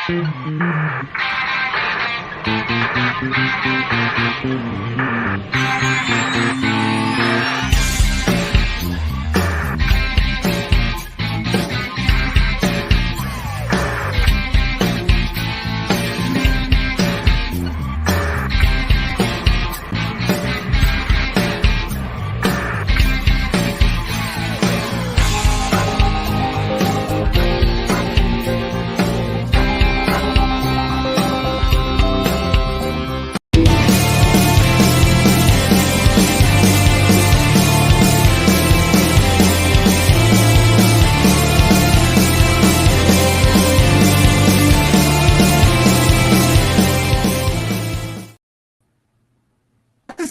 What's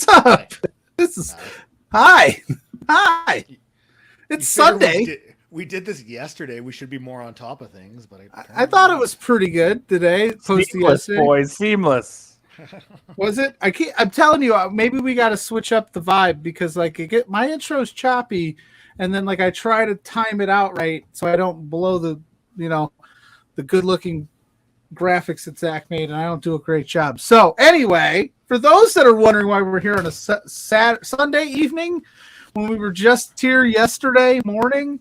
up? This is hi. It's Sunday. We did this yesterday. We should be more on top of things, but I thought it was pretty good today. Seamless, boys. Seamless. Was it? I'm telling you, maybe we got to switch up the vibe because my intro's choppy, and then I try to time it out right so I don't blow the good looking graphics that Zach made, and I don't do a great job. So anyway, for those that are wondering why we're here on a Sunday evening when we were just here yesterday morning,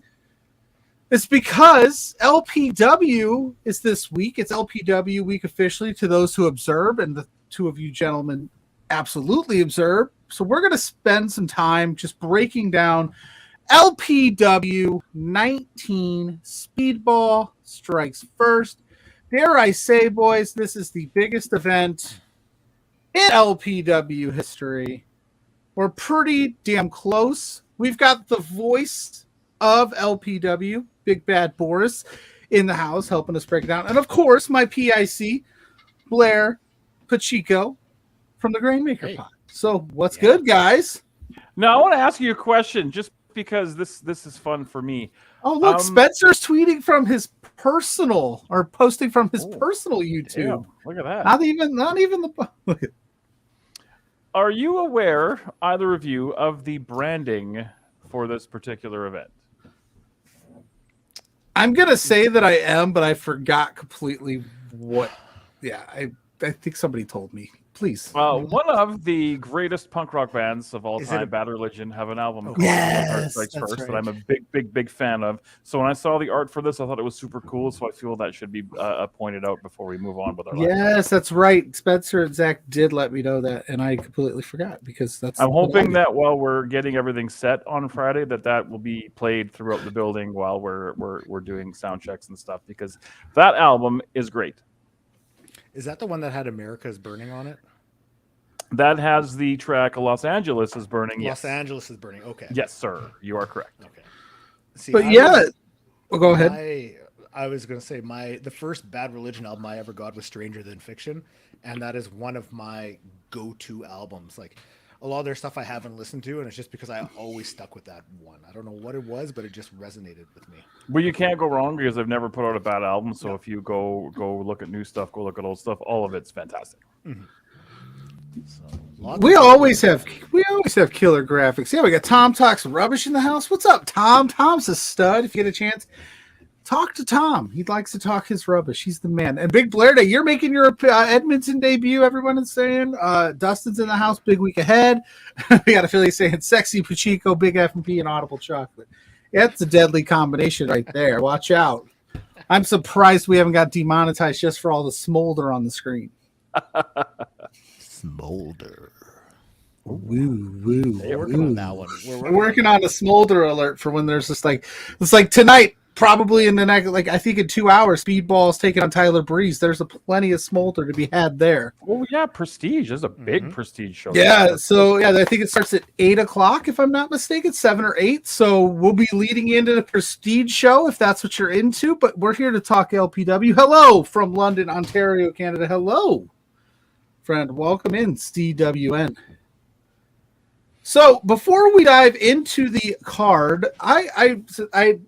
it's because LPW is this week. It's LPW week officially to those who observe, and the two of you gentlemen absolutely observe. So we're going to spend some time just breaking down LPW 19 Speedball Strikes First. Dare I say, boys, this is the biggest event in LPW history. We're pretty damn close. We've got the voice of LPW, Big Bad Boris, in the house helping us break it down. And, of course, my PIC, Blair Pacheco from the Grainmaker Pod. So what's good, guys? Now, I want to ask you a question just because this is fun for me. Oh, look, Spencer's tweeting from his personal or posting from his personal YouTube. Damn, look at that. Not even the look at. Are you aware, either of you, of the branding for this particular event? I'm going to say that I am, but I forgot completely what. Yeah, I think somebody told me. Please. One of the greatest punk rock bands of all time, Bad Religion, have an album called Yes, Strikes First right. that I'm a big fan of. So when I saw the art for this, I thought it was super cool. So I feel that should be pointed out before we move on with our life. Yes, that's right. Spencer and Zach did let me know that, and I completely forgot because that's. I'm hoping that while we're getting everything set on Friday, that will be played throughout the building while we're doing sound checks and stuff, because that album is great. Is that the one that had America is Burning on it? That has the track Los Angeles is Burning. Los Angeles is Burning. Okay. Yes, sir. You are correct. Okay. See, But go ahead. I was going to say the first Bad Religion album I ever got was Stranger Than Fiction, and that is one of my go-to albums. Like, a lot of their stuff I haven't listened to, and it's just because I always stuck with that one. I don't know what it was, but it just resonated with me. Well, you can't go wrong because they've never put out a bad album. So if you go look at new stuff, go look at old stuff, all of it's fantastic. Mm-hmm. So, we always have killer graphics. Yeah, we got Tom Talks Rubbish in the house. What's up, Tom? Tom's a stud. If you get a chance, talk to Tom. He likes to talk his rubbish. He's the man. And Big Blair Day, you're making your Edmonton debut. Everyone is saying. Dustin's in the house. Big week ahead. We got a Philly saying Sexy Pacheco, Big F&P, and Audible Chocolate. Yeah, that's a deadly combination right there. Watch out. I'm surprised we haven't got demonetized just for all the smolder on the screen. Smolder. Woo. We're working on that one. We're working on a smolder alert for when there's just it's like tonight, probably in the next, I think in 2 hours, Speedball's taking on Tyler Breeze. There's plenty of smolder to be had there. Oh yeah, Prestige. There's a big Prestige show. Yeah, so I think it starts at 8 o'clock, if I'm not mistaken, 7 or 8. So we'll be leading into the Prestige show if that's what you're into. But we're here to talk LPW. Hello from London, Ontario, Canada. Hello, friend. Welcome in, CWN. So before we dive into the card, I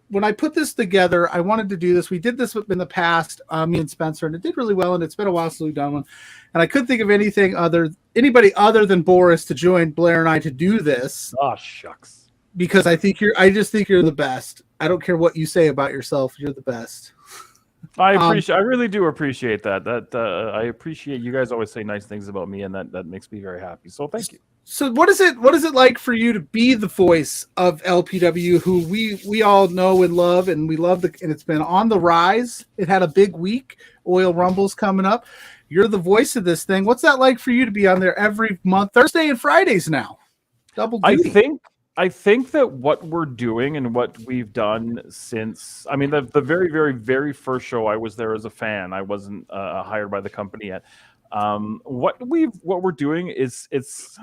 when I put this together, I wanted to do this. We did this in the past, me and Spencer, and it did really well. And it's been a while since we've done one. And I couldn't think of anybody other than Boris to join Blair and I to do this. Oh shucks! Because I just think you're the best. I don't care what you say about yourself. You're the best. I really do appreciate that. I appreciate you guys always say nice things about me, and that makes me very happy. So thank you. So what is it like for you to be the voice of LPW, who we all know and love, and we love and it's been on the rise. It had a big week. Oil Rumble's coming up. You're the voice of this thing. What's that like for you to be on there every month, Thursday and Fridays now? Double duty. I think that what we're doing and what we've done since, I mean, the very, very, very first show, I was there as a fan. I wasn't hired by the company yet. What we're doing is it's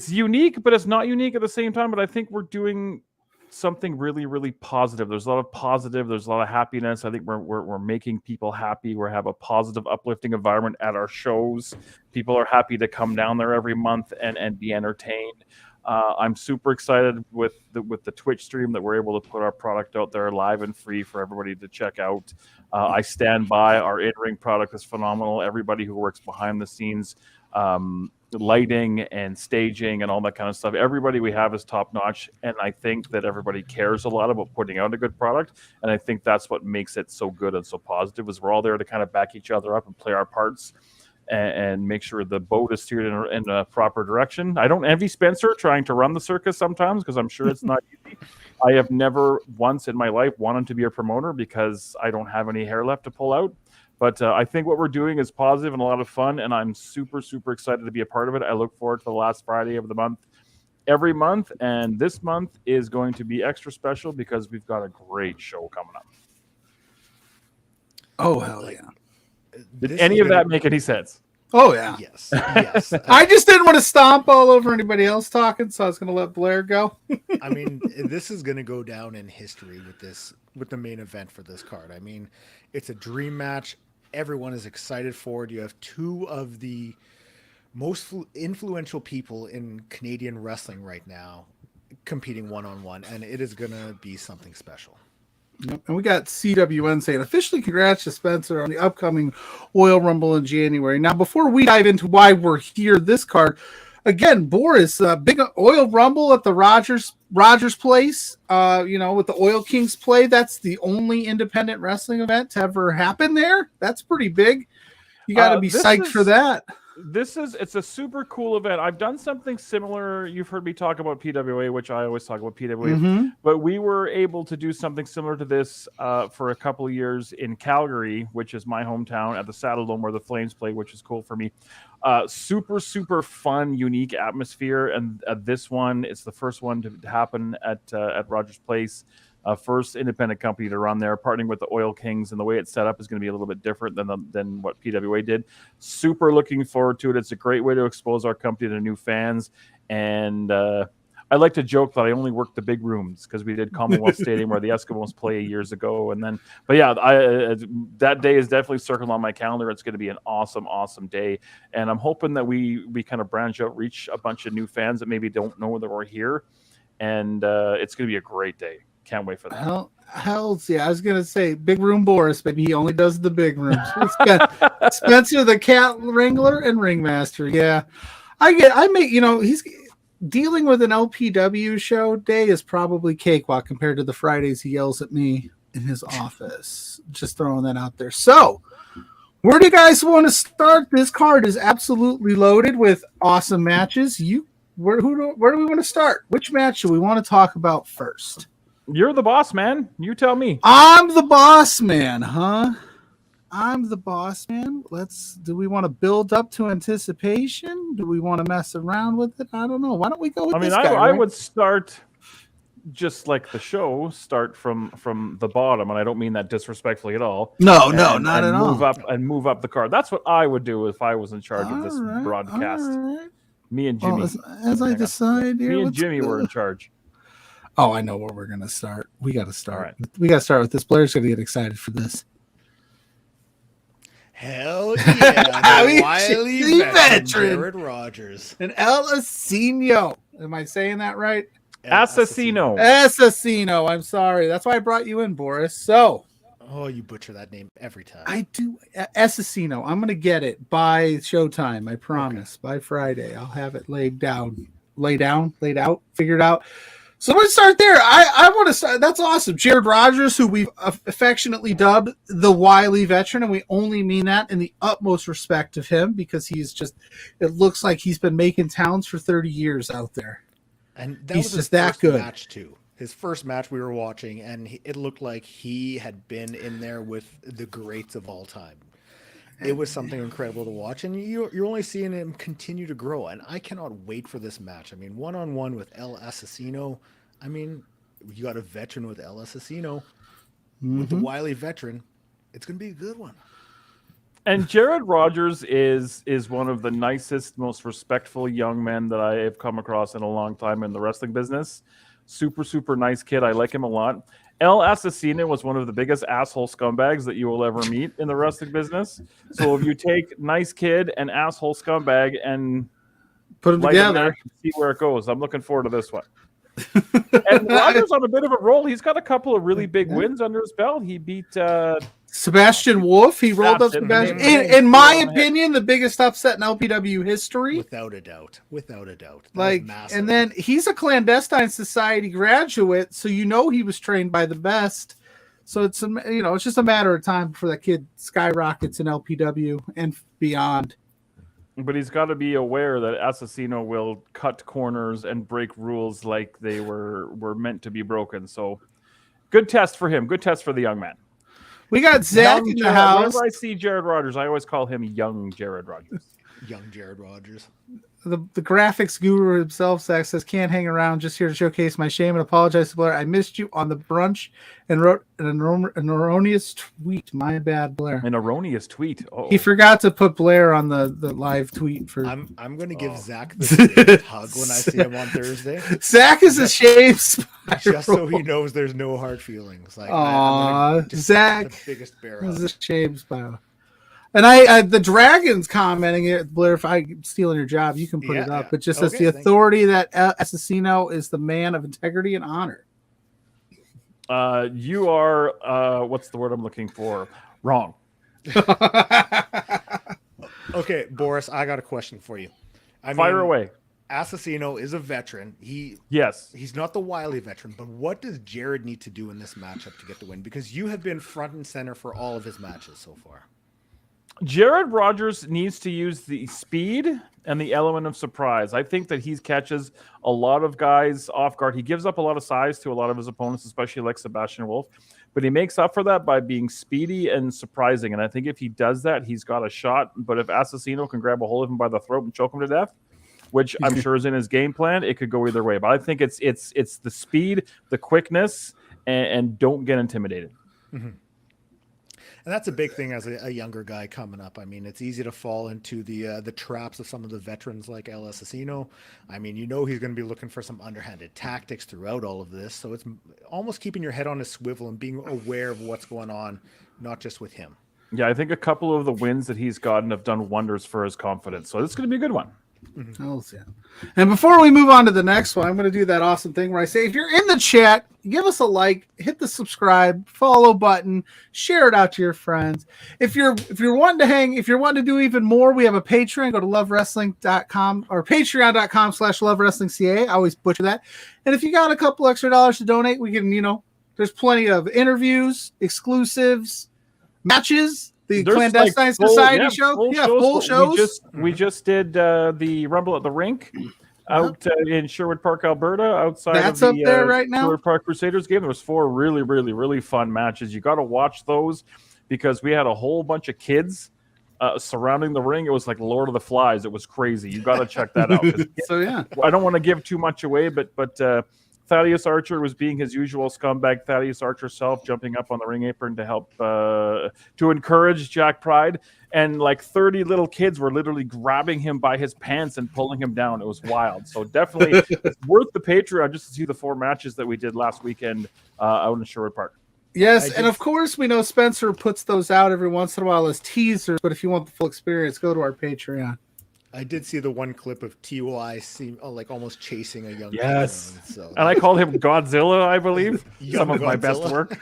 unique, but it's not unique at the same time. But I think we're doing something really, really positive. There's a lot of positive. There's a lot of happiness. I think we're making people happy. We have a positive, uplifting environment at our shows. People are happy to come down there every month and be entertained. I'm super excited with the Twitch stream that we're able to put our product out there live and free for everybody to check out. I stand by. Our in-ring product is phenomenal. Everybody who works behind the scenes, lighting and staging and all that kind of stuff, everybody we have is top notch, and I think that everybody cares a lot about putting out a good product, and I think that's what makes it so good and so positive, is we're all there to kind of back each other up and play our parts and make sure the boat is steered in a proper direction. I don't envy Spencer trying to run the circus sometimes, because I'm sure it's not easy. I have never once in my life wanted to be a promoter because I don't have any hair left to pull out. But I think what we're doing is positive and a lot of fun, and I'm super, super excited to be a part of it. I look forward to the last Friday of the month every month, and this month is going to be extra special because we've got a great show coming up. Oh, hell yeah. Did any of that make any sense? Oh, yeah. Yes. I just didn't want to stomp all over anybody else talking, so I was going to let Blair go. I mean, this is going to go down in history with the main event for this card. I mean, it's a dream match. Everyone is excited for it. You have two of the most influential people in Canadian wrestling right now competing one-on-one, and it is going to be something special. And we got CWN saying, officially congrats to Spencer on the upcoming Oil Rumble in January. Now, before we dive into why we're here, this card, again, Boris, big Oil Rumble at the Rogers Place, with the Oil Kings play. That's the only independent wrestling event to ever happen there. That's pretty big. You got to be psyched for that. It's a super cool event. I've done something similar. You've heard me talk about PWA, which I always talk about PWA, but we were able to do something similar to this for a couple of years in Calgary, which is my hometown, at the Saddle Dome where the Flames play, which is cool for me. Super, super fun, unique atmosphere. And this one, it's the first one to happen at Rogers Place. First independent company to run there, partnering with the Oil Kings, and the way it's set up is going to be a little bit different than what PWA did. Super looking forward to it. It's a great way to expose our company to new fans, and I like to joke that I only work the big rooms because we did Commonwealth Stadium where the Eskimos play years ago, that day is definitely circled on my calendar. It's going to be an awesome, awesome day, and I'm hoping that we kind of branch out, reach a bunch of new fans that maybe don't know that we're here, and it's going to be a great day. Can't wait for that. Hell's yeah. I was going to say Big Room Boris, but he only does the big rooms. Spencer, the cat wrangler and ringmaster. Yeah. He's dealing with an LPW show day is probably cakewalk compared to the Fridays he yells at me in his office. Just throwing that out there. So, where do you guys want to start? This card is absolutely loaded with awesome matches. Where do we want to start? Which match do we want to talk about first? You're the boss, man. You tell me. I'm the boss man, huh? I'm the boss man. Do we want to build up to anticipation? Do we want to mess around with it? I don't know. Why don't we go with this guy? I would start just like the show, start from the bottom, and I don't mean that disrespectfully at all. No, not at all. Move up the card. That's what I would do if I was in charge of this broadcast. Right. Me and Jimmy. As I decide here. Me and Jimmy were in charge. Oh, I know where we're going to start. We got to start. All right. We got to start with this. Blair's going to get excited for this. Hell yeah. The wily veteran, Jared Rogers. And El Asino. Am I saying that right? Assassino. Assassino. I'm sorry. That's why I brought you in, Boris. So. Oh, you butcher that name every time. I do. Assassino. I'm going to get it by showtime. I promise. Okay. By Friday. I'll have it laid out, figured out. So let's start there. I want to start. That's awesome. Jared Rogers, who we've affectionately dubbed the wily veteran, and we only mean that in the utmost respect of him because he's just, it looks like he's been making towns for 30 years out there. And that he's was just his that first good. match too. His first match we were watching, and it looked like he had been in there with the greats of all time. It was something incredible to watch, and you're only seeing him continue to grow. And I cannot wait for this match. I mean, one-on-one with El Asesino. I mean, you got a veteran with El Asesino, with the wily veteran. It's going to be a good one. And Jared Rogers is one of the nicest, most respectful young men that I have come across in a long time in the wrestling business. Super, super nice kid. I like him a lot. El Asesino was one of the biggest asshole scumbags that you will ever meet in the wrestling business. So if you take nice kid and asshole scumbag and put them together, see where it goes. I'm looking forward to this one. And Rogers on a bit of a roll. He's got a couple of really big wins under his belt. He beat Sebastian Wolf. He rolled up Sebastian. In my opinion, the biggest upset in LPW history. Without a doubt. Like, and then he's a clandestine society graduate, so you know he was trained by the best. So it's it's just a matter of time before that kid skyrockets in LPW and beyond. But he's got to be aware that Asesino will cut corners and break rules like they were meant to be broken. So good test for him. Good test for the young man. We got Zach in the house. Whenever I see Jared Rogers, I always call him young Jared Rogers. Young Jared Rogers. The graphics guru himself, Zach, says, can't hang around, just here to showcase my shame and apologize to Blair. I missed you on the brunch and wrote an erroneous tweet. My bad, Blair. An erroneous tweet? Oh. He forgot to put Blair on the live tweet. I'm going to give Zach the hug when I see him on Thursday. Zach is a shame spiral. Just so he knows there's no hard feelings. Like, Zach the biggest bear is a shame spiral. And I the Dragon's commenting it, Blair, if I'm stealing your job, you can put it up. But just as the authority that Asesino is the man of integrity and honor. You are, what's the word I'm looking for? Wrong. Okay, Boris, I got a question for you. Fire away. Asesino is a veteran. He's not the wily veteran, but what does Jared need to do in this matchup to get the win? Because you have been front and center for all of his matches so far. Jared Rogers needs to use the speed and the element of surprise. I think that he catches a lot of guys off guard. He gives up a lot of size to a lot of his opponents, especially like Sebastian Wolf. But he makes up for that by being speedy and surprising. And I think if he does that, he's got a shot. But if Asesino can grab a hold of him by the throat and choke him to death, which I'm sure is in his game plan, it could go either way. But I think it's the speed, the quickness, and don't get intimidated. Mm-hmm. And that's a big thing as a younger guy coming up. I mean, it's easy to fall into the traps of some of the veterans like El Asesino. I mean, he's going to be looking for some underhanded tactics throughout all of this. So it's almost keeping your head on a swivel and being aware of what's going on, not just with him. Yeah, I think a couple of the wins that he's gotten have done wonders for his confidence. So this is going to be a good one. Mm-hmm. And before we move on to the next one, I'm going to do that awesome thing where I say, if you're in the chat, give us a like, hit the subscribe, follow button, share it out to your friends. If you're wanting to if you're wanting to do even more, we have a Patreon. Go to lovewrestling.com or patreon.com/lovewrestlingca. I always butcher that. And if you got a couple extra dollars to donate, we can, there's plenty of interviews, exclusives, matches. The Clandestine Society show. Full shows. We just did the Rumble at the Rink out in Sherwood Park, Alberta, outside That's of the up there right now. Sherwood Park Crusaders game. There was 4 really, really, really fun matches. You got to watch those because we had a whole bunch of kids surrounding the ring. It was like Lord of the Flies. It was crazy. You got to check that out. So yeah, I don't want to give too much away, but Thaddeus Archer was being his usual scumbag. Thaddeus Archer self jumping up on the ring apron to help to encourage Jack Pride, and like 30 little kids were literally grabbing him by his pants and pulling him down. It was wild. So definitely it's worth the Patreon just to see the 4 matches that we did last weekend out in Sherwood Park. Yes, and of course we know Spencer puts those out every once in a while as teasers, but if you want the full experience, go to our Patreon. I did see the one clip of TY like almost chasing a young kid. Yes. And I called him Godzilla, I believe. Some of my best work.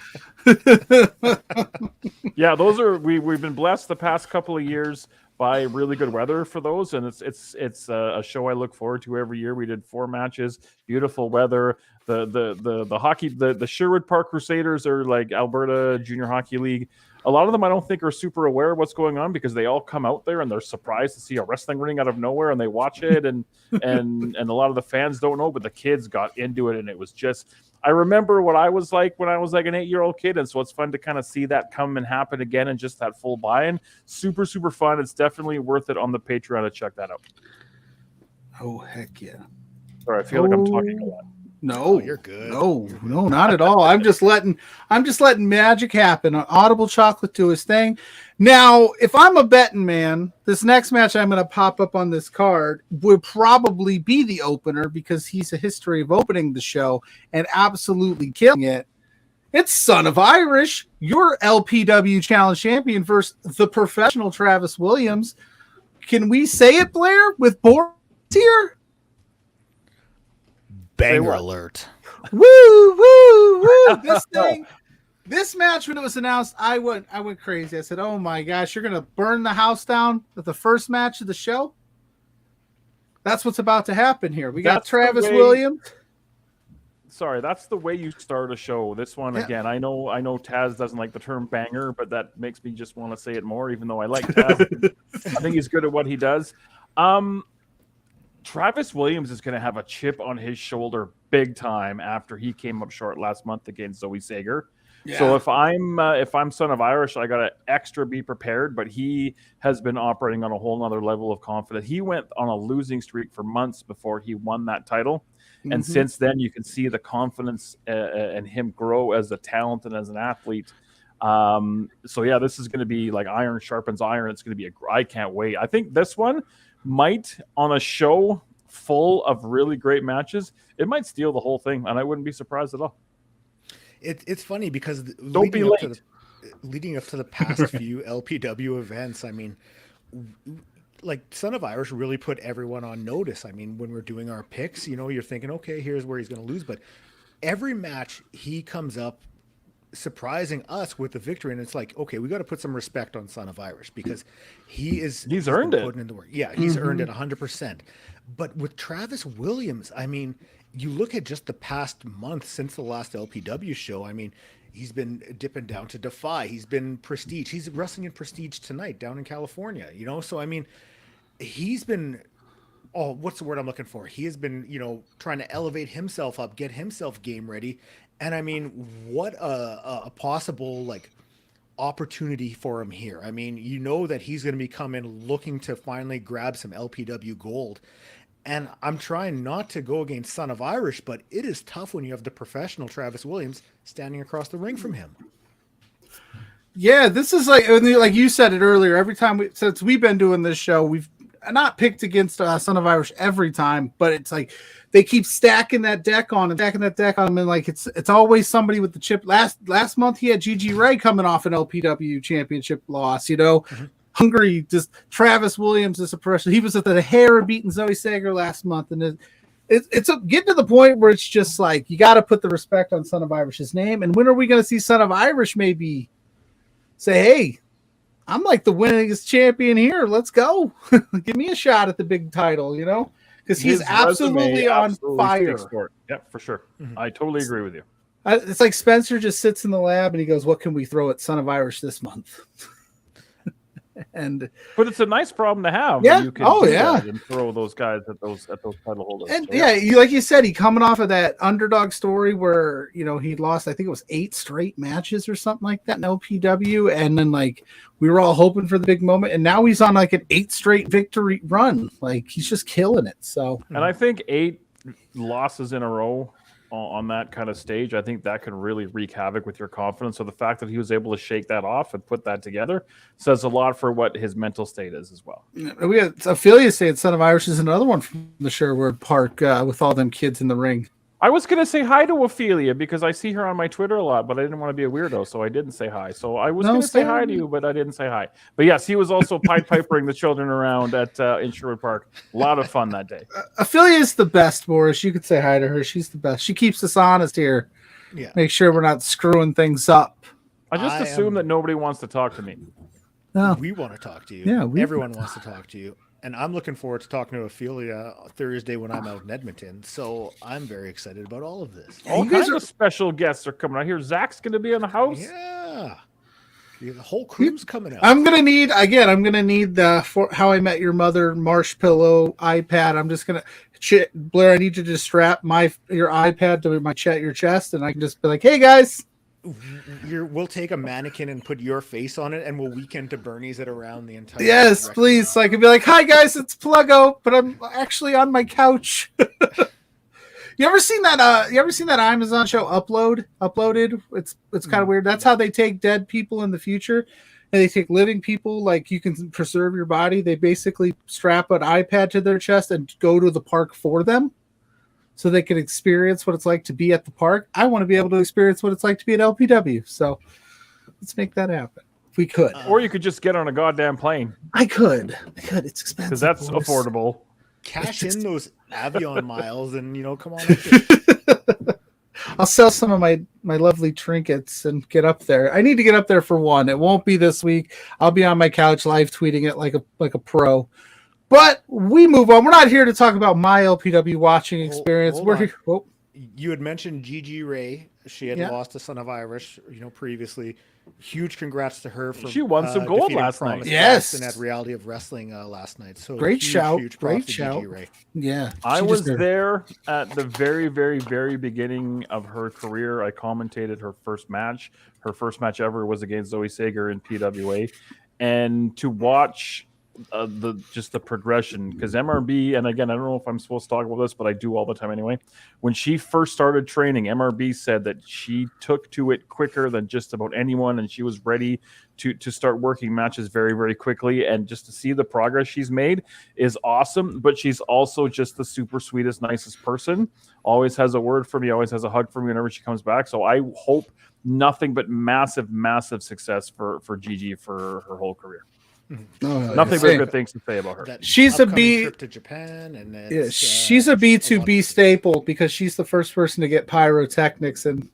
Yeah, those are we've been blessed the past couple of years by really good weather for those, and it's a show I look forward to every year. We did 4 matches, beautiful weather. The hockey, the Sherwood Park Crusaders are like Alberta Junior Hockey League. A lot of them I don't think are super aware of what's going on because they all come out there and they're surprised to see a wrestling ring out of nowhere and they watch it and a lot of the fans don't know, but the kids got into it and it was just. I remember what I was like when I was like an 8-year-old kid, and so it's fun to kind of see that come and happen again and just that full buy-in. Super, super fun. It's definitely worth it on the Patreon to check that out. Oh, heck yeah. Sorry, I feel like I'm talking a lot. No, you're good. No, not at all. I'm just letting magic happen. Audible Chocolate do his thing. Now, if I'm a betting man, this next match I'm going to pop up on this card would probably be the opener because he's a history of opening the show and absolutely killing it. It's Son of Irish, your LPW Challenge champion versus the professional Travis Williams. Can we say it, Blair, with Boris here? Banger alert. Woo, woo, woo. This match, when it was announced, I went crazy. I said, oh my gosh, you're going to burn the house down at the first match of the show? That's what's about to happen here. We got Travis Williams. Sorry, that's the way you start a show. This one, again, I know Taz doesn't like the term banger, but that makes me just want to say it more, even though I like Taz. I think he's good at what he does. Travis Williams is going to have a chip on his shoulder big time after he came up short last month against Zoe Sager. Yeah. So if I'm Son of Irish, I got to extra be prepared, but he has been operating on a whole nother level of confidence. He went on a losing streak for months before he won that title. Mm-hmm. And since then, you can see the confidence and him grow as a talent and as an athlete. So yeah, this is going to be like iron sharpens iron. It's going to be I can't wait. I think this one might, on a show full of really great matches, it might steal the whole thing, and I wouldn't be surprised at all. It's funny because leading up to the past few LPW events, I mean, like Son of Irish really put everyone on notice. I mean, when we're doing our picks, you're thinking, okay, here's where he's going to lose, but every match he comes up surprising us with the victory, and it's like, okay, we got to put some respect on Son of Irish because he's earned it. Putting in the work. Yeah, he's earned it 100%. But with Travis Williams, I mean, you look at just the past month since the last LPW show. I mean, he's been dipping down to Defy. He's been Prestige. He's wrestling in Prestige tonight down in California. So I mean, he's been. Oh, what's the word I'm looking for? He has been, trying to elevate himself up, get himself game ready. And I mean, what a possible opportunity for him here. I mean, that he's going to be coming looking to finally grab some LPW gold. And I'm trying not to go against Son of Irish, but it is tough when you have the professional Travis Williams standing across the ring from him. Yeah, this is like you said it earlier. Every time since we've been doing this show, we've not picked against Son of Irish every time, but it's like they keep stacking that deck on him, and like it's always somebody with the chip. Last month he had Gigi Ray coming off an LPW championship loss. Mm-hmm. Hungry, just Travis Williams is a person. He was at the hair of beating Zoe Sager last month, and it's getting to the point where it's just like you got to put the respect on Son of Irish's name. And when are we going to see Son of Irish maybe say, "Hey, I'm like the winningest champion here. Let's go. Give me a shot at the big title," because he's absolutely on fire. Yeah, for sure. Mm-hmm. I totally agree with you. It's like Spencer just sits in the lab and he goes, "What can we throw at Son of Irish this month?" But it's a nice problem to have. Yeah. You can and throw those guys at those title holders. And like you said, he coming off of that underdog story where he lost, I think it was 8 straight matches or something like that in LPW, and then we were all hoping for the big moment, and now he's on an 8 straight victory run. He's just killing it. So, and I think 8 losses in a row on that kind of stage, I think that can really wreak havoc with your confidence. So the fact that he was able to shake that off and put that together says a lot for what his mental state is as well. We had Ophelia saying Son of Irish is another one from the Sherwood Park with all them kids in the ring. I was going to say hi to Ophelia because I see her on my Twitter a lot, but I didn't want to be a weirdo, so I didn't say hi. So I was going to say hi to you, but I didn't say hi. But yes, he was also Pied Pipering the children around in Sherwood Park. A lot of fun that day. Ophelia is the best, Boris. You could say hi to her. She's the best. She keeps us honest here. Yeah. Make sure we're not screwing things up. I just assume that nobody wants to talk to me. Oh. We want to talk to you. Yeah, everyone wants to talk to you. And I'm looking forward to talking to Ophelia Thursday when I'm out in Edmonton. So I'm very excited about all of this. All kinds of special guests are coming. I hear Zach's going to be in the house. Yeah. The whole crew's coming out. I'm gonna need the For How I Met Your Mother Marshpillow iPad. I'm just gonna Blair. I need you to just strap your iPad to your chest, and I can just be like, "Hey guys." We'll take a mannequin and put your face on it, and we'll weekend to Bernie's it around the entire. Yes, please. So I can be like, "Hi guys, it's Pluggo," but I'm actually on my couch. You ever seen that Amazon show Uploaded? It's kind of weird. That's how they take dead people in the future, and they take living people. Like, you can preserve your body. They basically strap an iPad to their chest and go to the park for them, so they can experience what it's like to be at the park. I want to be able to experience what it's like to be at LPW. So let's make that happen. If we could, or you could just get on a goddamn plane. I could. It's expensive because that's affordable. Cash in those Avion miles and, come on. I'll sell some of my lovely trinkets and get up there. I need to get up there for one. It won't be this week. I'll be on my couch live tweeting it like a pro. But we move on. We're not here to talk about my LPW watching experience. Hold We're on. here. Oh. You had mentioned Gigi Ray. She had lost to Son of Irish, previously. Huge congrats to her for she won some gold last night. Yes, and at Reality of Wrestling last night. So great shout, huge great shout. Gigi Ray. Yeah, I was there at the very, very, very beginning of her career. I commentated her first match. Her first match ever was against Zoe Sager in PWA, and to watch the progression, because MRB, and again, I don't know if I'm supposed to talk about this, but I do all the time anyway. When she first started training, MRB said that she took to it quicker than just about anyone, and she was ready to start working matches very, very quickly. And just to see the progress she's made is awesome. But she's also just the super sweetest, nicest person. Always has a word for me, always has a hug for me whenever she comes back. So I hope nothing but massive, massive success for Gigi for her whole career. Nothing but good things to say about her. She's a B trip to Japan, and she's a B2B staple because she's the first person to get pyrotechnics, and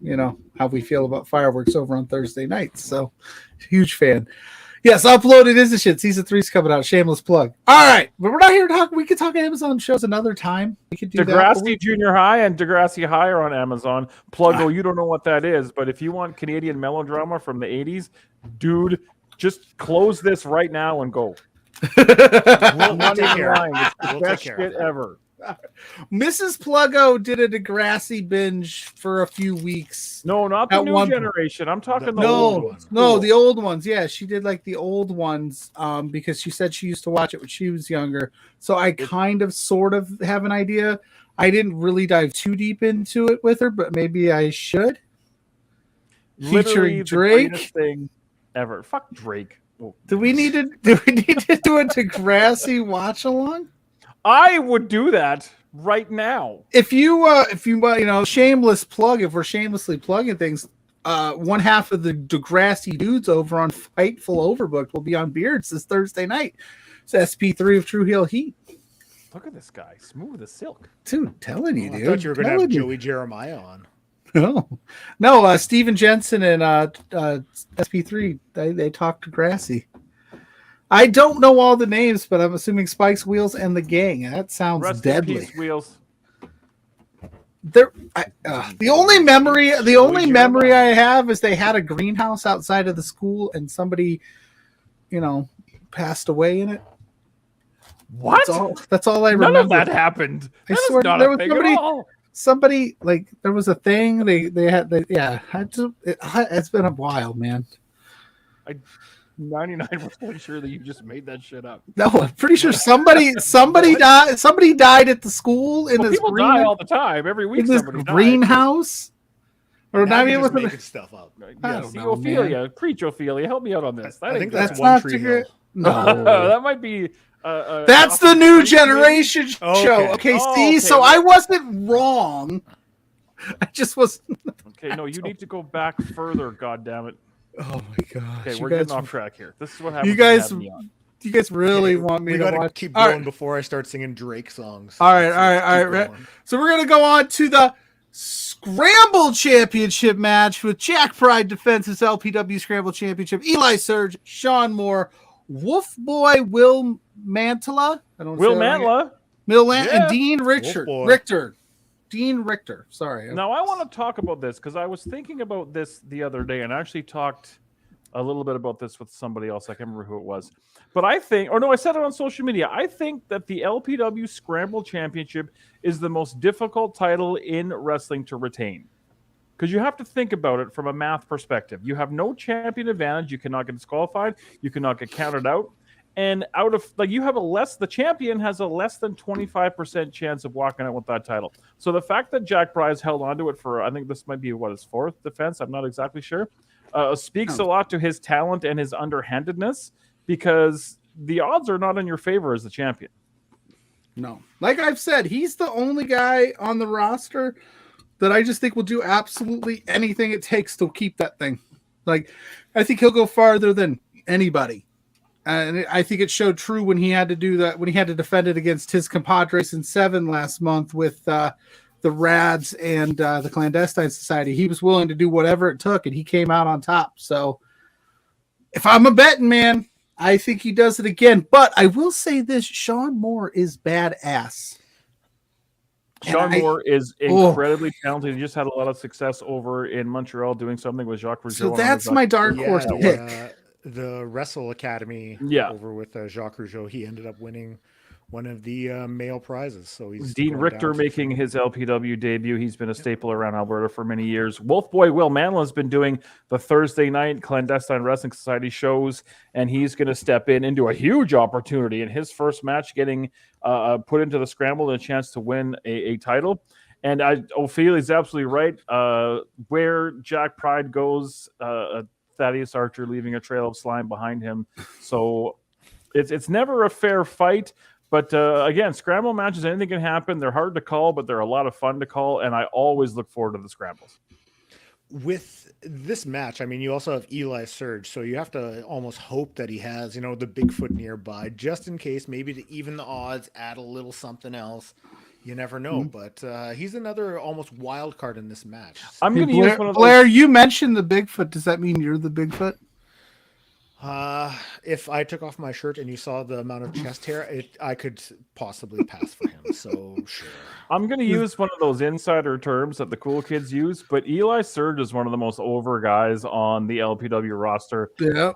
how we feel about fireworks over on Thursday nights. So, huge fan. Yes, Uploaded is the shit. Season 3's coming out. Shameless plug. All right, but we're not here to talk. We could talk Amazon shows another time. We could do Degrassi Junior High and Degrassi High are on Amazon. Pluggo, you don't know what that is, but if you want Canadian melodrama from the 80s, dude, just close this right now and go. We'll take care of it. It's the best shit ever. Mrs. Pluggo did a Degrassi binge for a few weeks. No, not the new generation. I'm talking the old ones. No, the old ones. Yeah, she did like the old ones because she said she used to watch it when she was younger. So I kind of sort of have an idea. I didn't really dive too deep into it with her, but maybe I should. Featuring Drake. Thing ever. Fuck Drake. Oh, do we need to do a Degrassi watch along? I would do that right now. If you shameless plug, if we're shamelessly plugging things, one half of the Degrassi dudes over on Fightful Overbooked will be on Beards this Thursday night. It's SP3 of True Heel Heat. Look at this guy, smooth as silk. Dude, telling you, dude. I thought you were going to have Joey Jeremiah on. No, Steven Jensen and SP3, they talk to Grassy. I don't know all the names, but I'm assuming Spikes, Wheels, and the gang. That sounds Rest deadly. In peace, Wheels. The only memory I have is they had a greenhouse outside of the school and somebody, passed away in it. What? That's all I remember. None of that happened. That is not a thing at all. Somebody, like, there was a thing it's been a while, man. I'm 99% sure that you just made that shit up. No, I'm pretty sure somebody died. Somebody died at the school in this. People die all the time. Every week, in this greenhouse. Or not even making stuff up. Yeah, see, Ophelia, preach Ophelia. Help me out on this. I think that's One Tree Hill. No, that might be. That's the new generation show. Okay, see, so I wasn't wrong. I just wasn't. Okay, no, you need to go back further. God damn it! Oh my gosh! Okay, we're getting off track here. This is what happens. You guys really want me to watch? Keep going before I start singing Drake songs. All right. So we're gonna go on to the Scramble Championship match with Jack Pride defends his LPW Scramble Championship. Eli Surge, Sean Moore Wolf Boy Will Mantala. I don't Will say that right. Mantla. And Yeah. Dean Richter. Dean Richter. Sorry. Now I want to talk about this because I was thinking about this the other day and I actually talked a little bit about this with somebody else. I can't remember who it was. But I think, or no, I said it on social media. I think that the LPW Scramble Championship is the most difficult title in wrestling to retain. Because you have to think about it from a math perspective. You have no champion advantage. You cannot get disqualified. You cannot get counted out. And out of, like, you have the champion has a less than 25% chance of walking out with that title. So the fact that Jack Bryce held onto it for, I think this might be his fourth defense. I'm not exactly sure. Speaks a lot to his talent and his underhandedness, because the odds are not in your favor as the champion. No. Like I've said, he's the only guy on the roster that I just think will do absolutely anything it takes to keep that thing. Like, I think he'll go farther than anybody. And I think it showed true when he had to do that, when he had to defend it against his compadres in 7 last month with the Rads and the Clandestine Society. He was willing to do whatever it took, and he came out on top. So if I'm a betting man, I think he does it again. But I will say this, Sean Moore is badass. Sean Moore is incredibly talented. He just had a lot of success over in Montreal doing something with Jacques Rougeau. So that's my dark horse pick. The Wrestle Academy over with Jacques Rougeau. He ended up winning one of the male prizes. So he's Dean Richter making his LPW debut. He's been a staple around Alberta for many years. Wolf Boy Will Manla has been doing the Thursday night Clandestine Wrestling Society shows, and he's going to step into a huge opportunity in his first match, getting put into the scramble and a chance to win a title. And Ophelia's absolutely right. Where Jack Pride goes, Thaddeus Archer leaving a trail of slime behind him. So it's never a fair fight. But again, scramble matches, anything can happen. They're hard to call, but they're a lot of fun to call. And I always look forward to the scrambles. With this match, I mean, you also have Eli Surge. So you have to almost hope that he has, the Bigfoot nearby, just in case, maybe to even the odds, add a little something else. You never know, but he's another almost wild card in this match. I'm going to use one of those. Blair, you mentioned the Bigfoot. Does that mean you're the Bigfoot? If I took off my shirt and you saw the amount of chest hair, I could possibly pass for him. So sure. I'm going to use one of those insider terms that the cool kids use, but Eli Surge is one of the most over guys on the LPW roster. Yeah.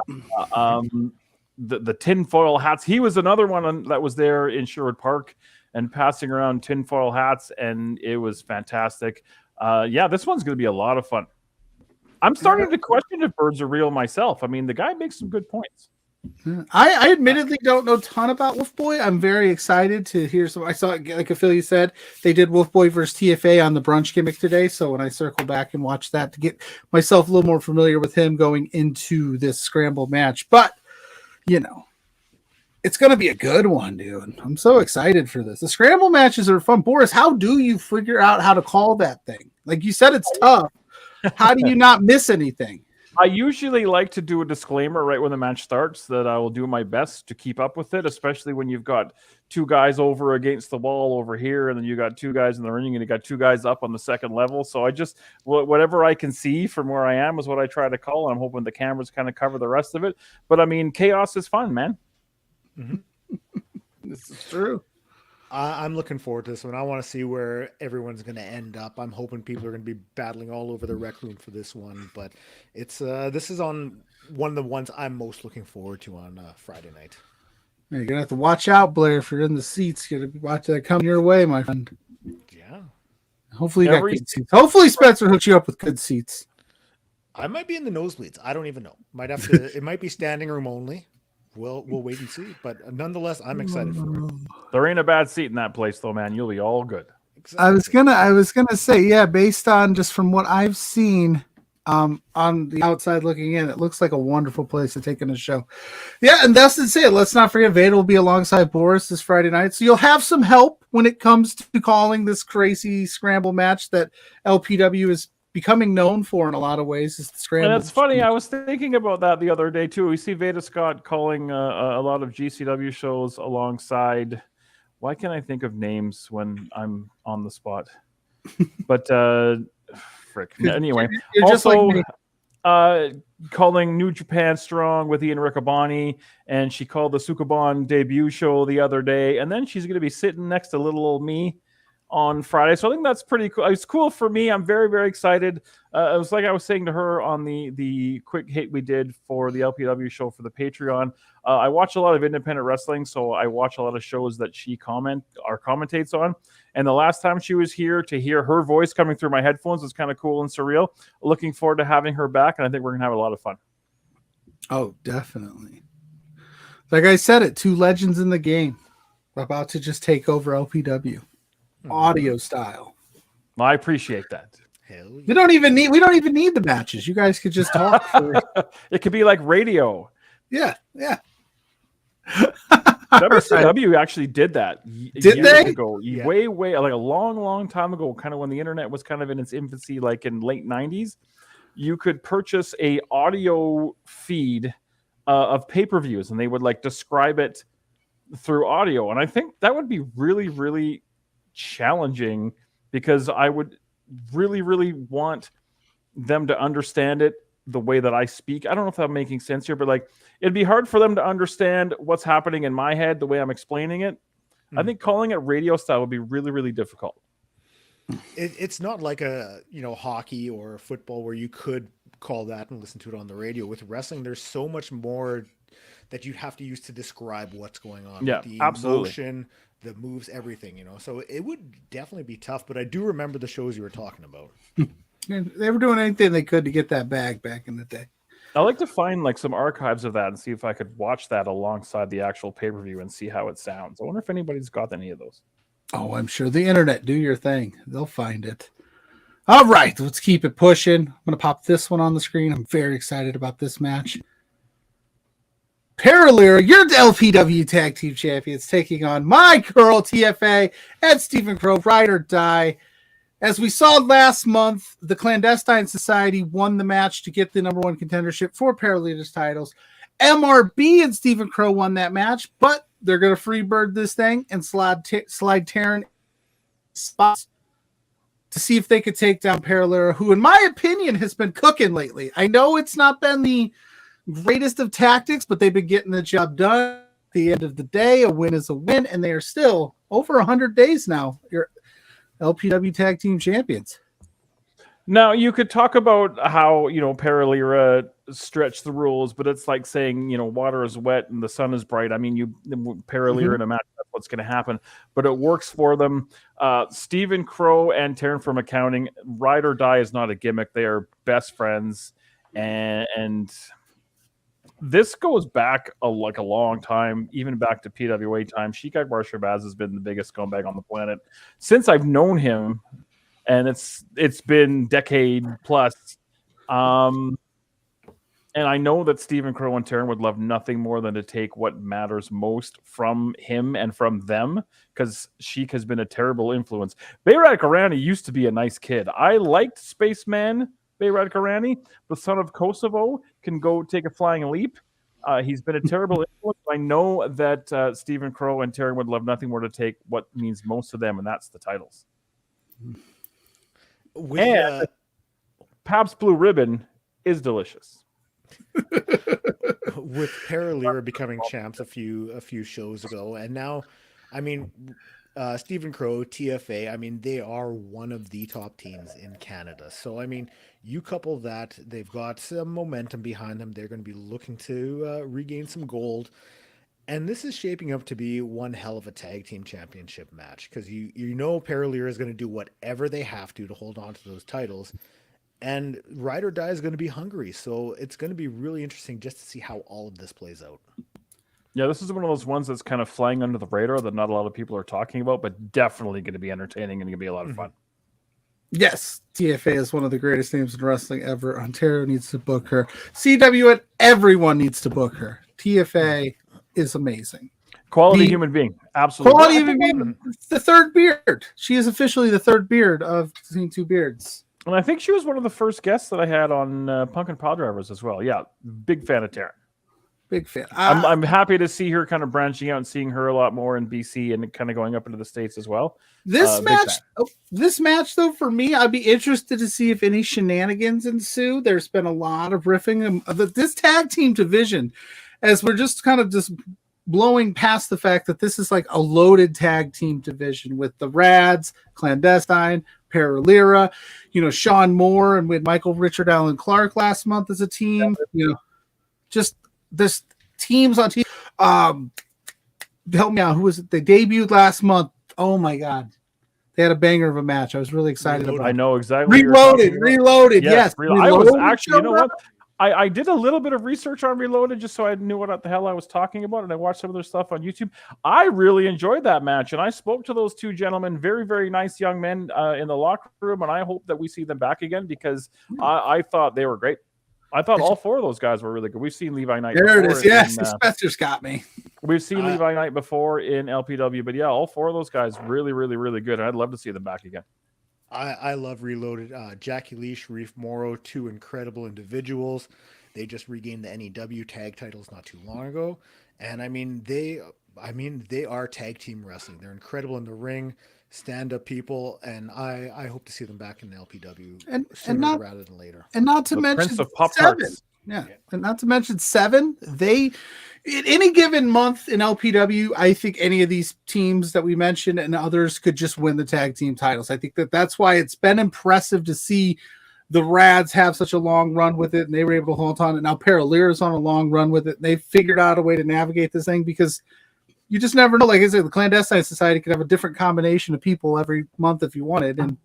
The tinfoil hats. He was another one that was there in Sherwood Park and passing around tinfoil hats, and it was fantastic. This one's going to be a lot of fun. I'm starting to question if birds are real myself. I mean, the guy makes some good points. I admittedly don't know a ton about Wolf Boy. I'm very excited to hear some. I saw, like Ophelia said, they did Wolf Boy versus TFA on the brunch gimmick today. So when I circle back and watch that to get myself a little more familiar with him going into this scramble match. But, it's going to be a good one, dude. I'm so excited for this. The scramble matches are fun. Boris, how do you figure out how to call that thing? Like you said, it's tough. How do you not miss anything? I usually like to do a disclaimer right when the match starts that I will do my best to keep up with it, especially when you've got 2 guys over against the wall over here, and then you got 2 guys in the ring, and you got 2 guys up on the second level. So I just, whatever I can see from where I am is what I try to call, and I'm hoping the cameras kind of cover the rest of it. But I mean, chaos is fun, man. Mm-hmm. This is true. I'm looking forward to this one. I want to see where everyone's going to end up. I'm hoping people are going to be battling all over the rec room for this one. But it's this is on one of the ones I'm most looking forward to on Friday night. You're going to have to watch out, Blair, if you're in the seats. You're going to watch that come your way, my friend. Yeah. Hopefully you got good seats. Hopefully Spencer hooks you up with good seats. I might be in the nosebleeds. I don't even know. Might have to. It might be standing room only. We'll wait and see, but nonetheless, I'm excited for it. There ain't a bad seat in that place, though, man. You'll be all good. Exactly. I was gonna say, yeah, based on just from what I've seen, on the outside looking in, it looks like a wonderful place to take in a show. Yeah, and that's it. Let's not forget, Veda will be alongside Boris this Friday night, so you'll have some help when it comes to calling this crazy scramble match that LPW is becoming known for in a lot of ways. Is the scramble. And it's funny. I was thinking about that the other day too. We see Veda Scott calling a lot of GCW shows alongside. Why can't I think of names when I'm on the spot? But frick. Anyway, you're also, just like me. calling New Japan Strong with Ian Riccaboni, and she called the Sukuban debut show the other day, and then she's going to be sitting next to little old me on Friday. So I think that's pretty cool. It's cool for me. I'm very, very excited. It was like I was saying to her on the quick hit we did for the LPW show for the Patreon. I watch a lot of independent wrestling, so I watch a lot of shows that she commentates on. And the last time she was here, to hear her voice coming through my headphones was kind of cool and surreal. Looking forward to having her back, and I think we're going to have a lot of fun. Oh, definitely. Like I said, it 2 legends in the game about to just take over LPW. Audio style. Well, I appreciate that. Hell yeah. We don't even need the matches. You guys could just talk. It could be like radio. Yeah. WCW actually did that Did years they? ago. Yeah. Way, like a long time ago, kind of when the internet was kind of in its infancy, like in late 90s. You could purchase a audio feed of pay-per-views, and they would like describe it through audio. And I think that would be really, really challenging, because I would really, really want them to understand it the way that I speak. I don't know if I'm making sense here, but like it'd be hard for them to understand what's happening in my head the way I'm explaining it. I think calling it radio style would be really, really difficult. It's not like a hockey or football where you could call that and listen to it on the radio. With wrestling, there's so much more that you have to use to describe what's going on. Yeah, the absolutely. emotion, the moves, everything. So it would definitely be tough. But I do remember the shows you were talking about. They were doing anything they could to get that bag back in the day. I like to find like some archives of that and see if I could watch that alongside the actual pay-per-view and see how it sounds. I wonder if anybody's got any of those. Oh, I'm sure the internet. Do your thing. They'll find it. All right, let's keep it pushing. I'm going to pop this one on the screen. I'm very excited about this match. Paralera, your LPW Tag Team Champions, taking on my girl TFA and Stephen Crow, Ride or Die. As we saw last month, the Clandestine Society won the match to get the #1 contendership for Paralera's titles. MRB and Stephen Crow won that match, but they're going to freebird this thing and slide Taryn spots to see if they could take down Paralera, who, in my opinion, has been cooking lately. I know it's not been the greatest of tactics, but they've been getting the job done. At the end of the day, a win is a win, and they are still over 100 days now. You're LPW Tag Team Champions. Now, you could talk about how, Paralera stretched the rules, but it's like saying, water is wet and the sun is bright. I mean, Paralera in a match, that's what's going to happen. But it works for them. Stephen Crow and Taryn from Accounting, Ride or Die is not a gimmick. They are best friends. And this goes back a long time, even back to PWA time. Shikai Barshabaz has been the biggest scumbag on the planet since I've known him. And it's been decade plus. And I know that Stephen Crow and Taryn would love nothing more than to take what matters most from him and from them, because Sheik has been a terrible influence. Behrad Karani used to be a nice kid. I liked Spaceman Behrad Karani. The son of Kosovo can go take a flying leap. He's been a terrible influence. I know that Stephen Crow and Taryn would love nothing more to take what means most to them, and that's the titles. And Pabst Blue Ribbon is delicious. With Paralera becoming champs a few shows ago, and now, I mean, Stephen Crow, TFA, I mean, they are one of the top teams in Canada. So, I mean, you couple that, they've got some momentum behind them. They're going to be looking to regain some gold. And this is shaping up to be one hell of a tag team championship match, because you know Paralera is going to do whatever they have to hold on to those titles. And Ride or Die is going to be hungry. So it's going to be really interesting just to see how all of this plays out. Yeah, this is one of those ones that's kind of flying under the radar that not a lot of people are talking about, but definitely going to be entertaining and going to be a lot of fun. Yes, TFA is one of the greatest names in wrestling ever. Ontario needs to book her. CW and everyone needs to book her. TFA is amazing. Quality human being. Absolutely. Quality human being. The third beard. She is officially the third beard of Between Two Beards. And I think she was one of the first guests that I had on Punk and Pile Drivers as well. Yeah, big fan of Taryn. Big fan. I'm happy to see her kind of branching out and seeing her a lot more in BC and kind of going up into the States as well. This match though, for me, I'd be interested to see if any shenanigans ensue. There's been a lot of riffing of this tag team division, as we're just kind of just blowing past the fact that this is like a loaded tag team division with the Rads, Clandestine, Paralera, Sean Moore, and with Michael Richard Allen Clark last month as a team. Just this teams on team. Help me out. Who was it? They debuted last month. Oh my God. They had a banger of a match. I was really excited about it. I know exactly. Reloaded. Yes. I was actually, you know what? I did a little bit of research on Reloaded just so I knew what the hell I was talking about, and I watched some of their stuff on YouTube. I really enjoyed that match, and I spoke to those two gentlemen, very, very nice young men in the locker room, and I hope that we see them back again because I thought they were great. I thought all four of those guys were really good. We've seen Levi Knight. There it is. Yes, Spencer's got me. We've seen Levi Knight before in LPW, but yeah, all four of those guys really, really, really good. I'd love to see them back again. I love Reloaded. Jackie Lee, Sharif Morrow, two incredible individuals. They just regained the NEW tag titles not too long ago, and they are tag team wrestling. They're incredible in the ring, stand-up people, and I hope to see them back in the LPW sooner rather than later. And not to mention Prince of Pop-Tarts. Yeah, and not to mention Seven. They, in any given month in LPW, I think any of these teams that we mentioned and others could just win the tag team titles. I think that's why it's been impressive to see the Rads have such a long run with it, and they were able to hold on. And now Paralera's on a long run with it. And they figured out a way to navigate this thing because you just never know. Like I said, the Clandestine Society could have a different combination of people every month if you wanted, and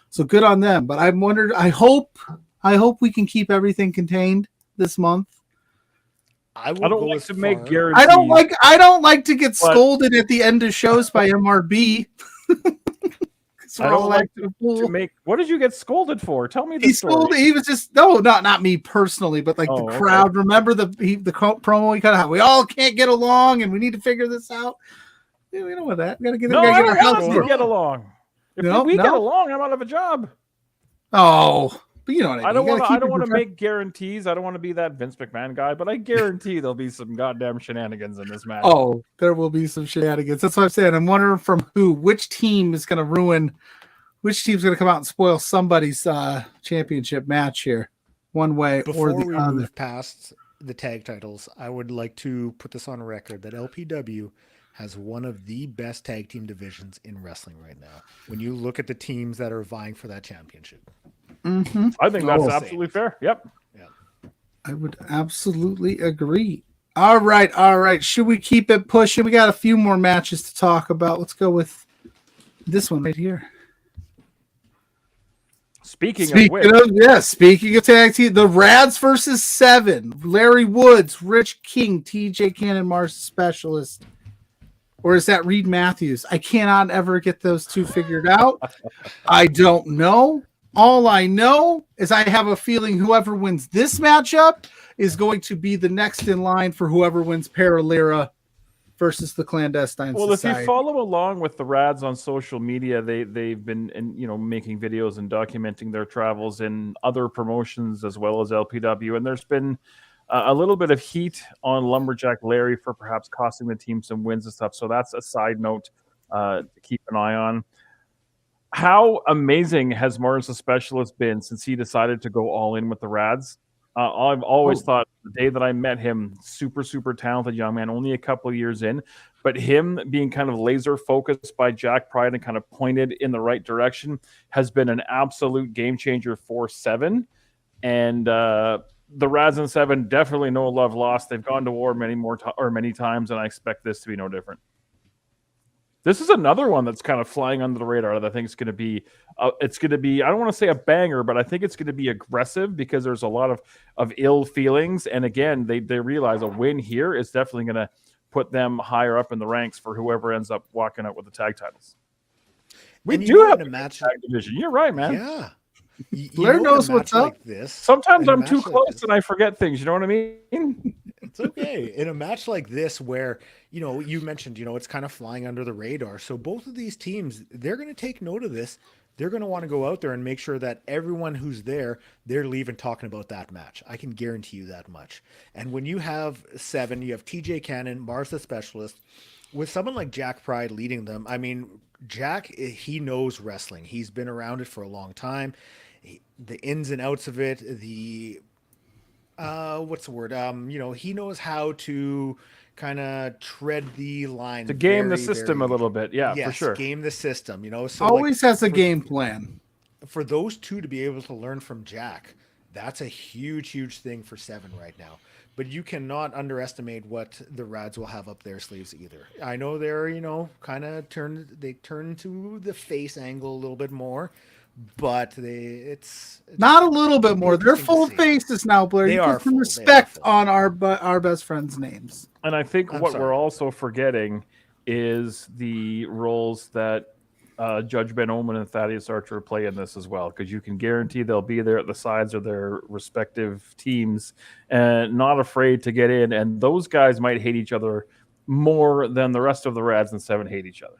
so good on them. But I'm wondering. I hope we can keep everything contained this month. I don't like to make guarantees. I don't like to get scolded at the end of shows by MRB. I don't like to make. What did you get scolded for? Tell me the story. He was just not me personally, but like the crowd. Okay. Remember the promo he kind of. We all can't get along, and we need to figure this out. Yeah, we know what that. We gotta get our house to get along. If we get along, I'm out of a job. Oh. But you know what I mean. I don't want to make guarantees. I don't want to be that Vince McMahon guy, but I guarantee there'll be some goddamn shenanigans in this match. Oh, there will be some shenanigans. That's what I'm saying. I'm wondering from which team is going to which team's going to come out and spoil somebody's championship match here, one way or the other. Before we move past the tag titles, I would like to put this on record that LPW has one of the best tag team divisions in wrestling right now. When you look at the teams that are vying for that championship. Mm-hmm. I think that's absolutely fair. Yep. Yeah. I would absolutely agree. All right. Should we keep it pushing? We got a few more matches to talk about. Let's go with this one right here. Speaking of tag team, the Rads versus Seven. Larry Woods, Rich King, TJ Cannon, Mars Specialist. Or is that Reed Matthews? I cannot ever get those two figured out. I don't know. All I know is I have a feeling whoever wins this matchup is going to be the next in line for whoever wins Paralera versus the Clandestine Society. Well, if you follow along with the Rads on social media, they've been making videos and documenting their travels in other promotions as well as LPW, and there's been a little bit of heat on Lumberjack Larry for perhaps costing the team some wins and stuff. So that's a side note to keep an eye on. How amazing has Mars the Specialist been since he decided to go all in with the Rads? I've always thought the day that I met him, super, super talented young man, only a couple of years in, but him being kind of laser focused by Jack Pride and kind of pointed in the right direction has been an absolute game changer for Seven. And the Rads and Seven, definitely no love lost. They've gone to war many times, and I expect this to be no different. This is another one that's kind of flying under the radar that I think is going to be, I don't want to say a banger, but I think it's going to be aggressive because there's a lot of ill feelings. And again, they realize a win here is definitely going to put them higher up in the ranks for whoever ends up walking out with the tag titles. We do have a match tag division. You're right, man. Yeah. Blair knows what's up. Like sometimes I'm too close and I forget things. You know what I mean? It's okay. In a match like this where, you mentioned, it's kind of flying under the radar. So both of these teams, they're going to take note of this. they're going to want to go out there and make sure that everyone who's there, they're leaving talking about that match. I can guarantee you that much. And when you have 7, you have TJ Cannon, Mars the Specialist, with someone like Jack Pride leading them. I mean, Jack, he knows wrestling. He's been around it for a long time. The ins and outs of it, the what's the word? He knows how to kind of tread the line To game the system a little bit. Yeah, yes, for sure. game the system, so Always has a game plan. For those two to be able to learn from Jack, that's a huge thing for 7 right now. But you cannot underestimate what the Rads will have up their sleeves either. I know they're, kind of turn to the face angle a little bit more, but it's not a little bit more. They're full faces now, Blair. They you are put some full. respect on our best friends' names. And I think we're also forgetting is the roles that Judge Ben Omen and Thaddeus Archer play in this as well, because you can guarantee they'll be there at the sides of their respective teams and not afraid to get in. And those guys might hate each other more than the rest of the Rads and 7 hate each other.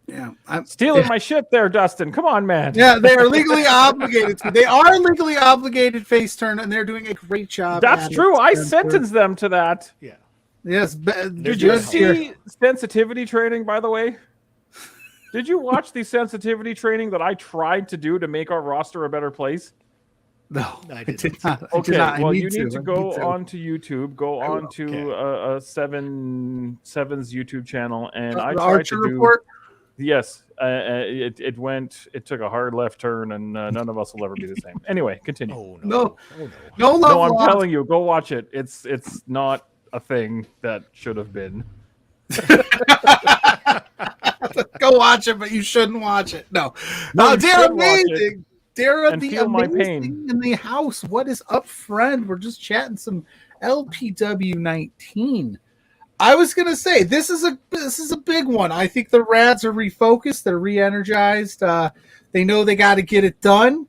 Yeah, I'm stealing my shit there, Dustin. Come on, man. Yeah, they are legally obligated to. They are legally obligated face turn, and they're doing a great job. That's true. I sentenced them to that. Yeah. Yes. Did you see sensitivity training, by the way? Did you watch the sensitivity training that I tried to do to make our roster a better place? No, I did not. Okay, well, you need to go onto YouTube, go on to Seven's YouTube channel, and I tried to do. Report? Yes, it took a hard left turn, and none of us will ever be the same. Anyway, continue. Oh, no. No, I'm telling you, go watch it. It's not a thing that should have been. Go watch it, but you shouldn't watch it. No, they're amazing. Dara the amazing in the house. What is up, friend? We're just chatting some LPW 19. I was gonna say this is a big one. I think the Rads are refocused. They're re-energized. They know they got to get it done.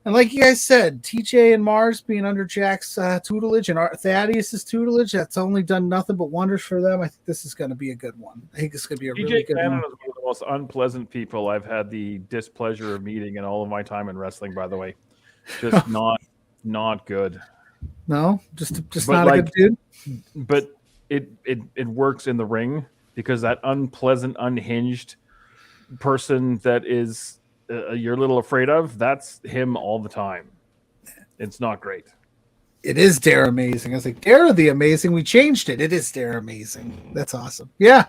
And like you guys said, TJ and Mars being under Jack's tutelage and Thaddeus' tutelage, that's only done nothing but wonders for them. I think this is going to be a good one. I think it's going to be a really good one. TJ Cannon is one of the most unpleasant people I've had the displeasure of meeting in all of my time in wrestling, by the way. Just not good. No, just not a good dude. But it works in the ring because that unpleasant, unhinged person that is you're a little afraid of, that's him all the time. It's not great. It is Dara Amazing. I was like, Dara the Amazing. We changed it. It is Dara Amazing. That's awesome. Yeah,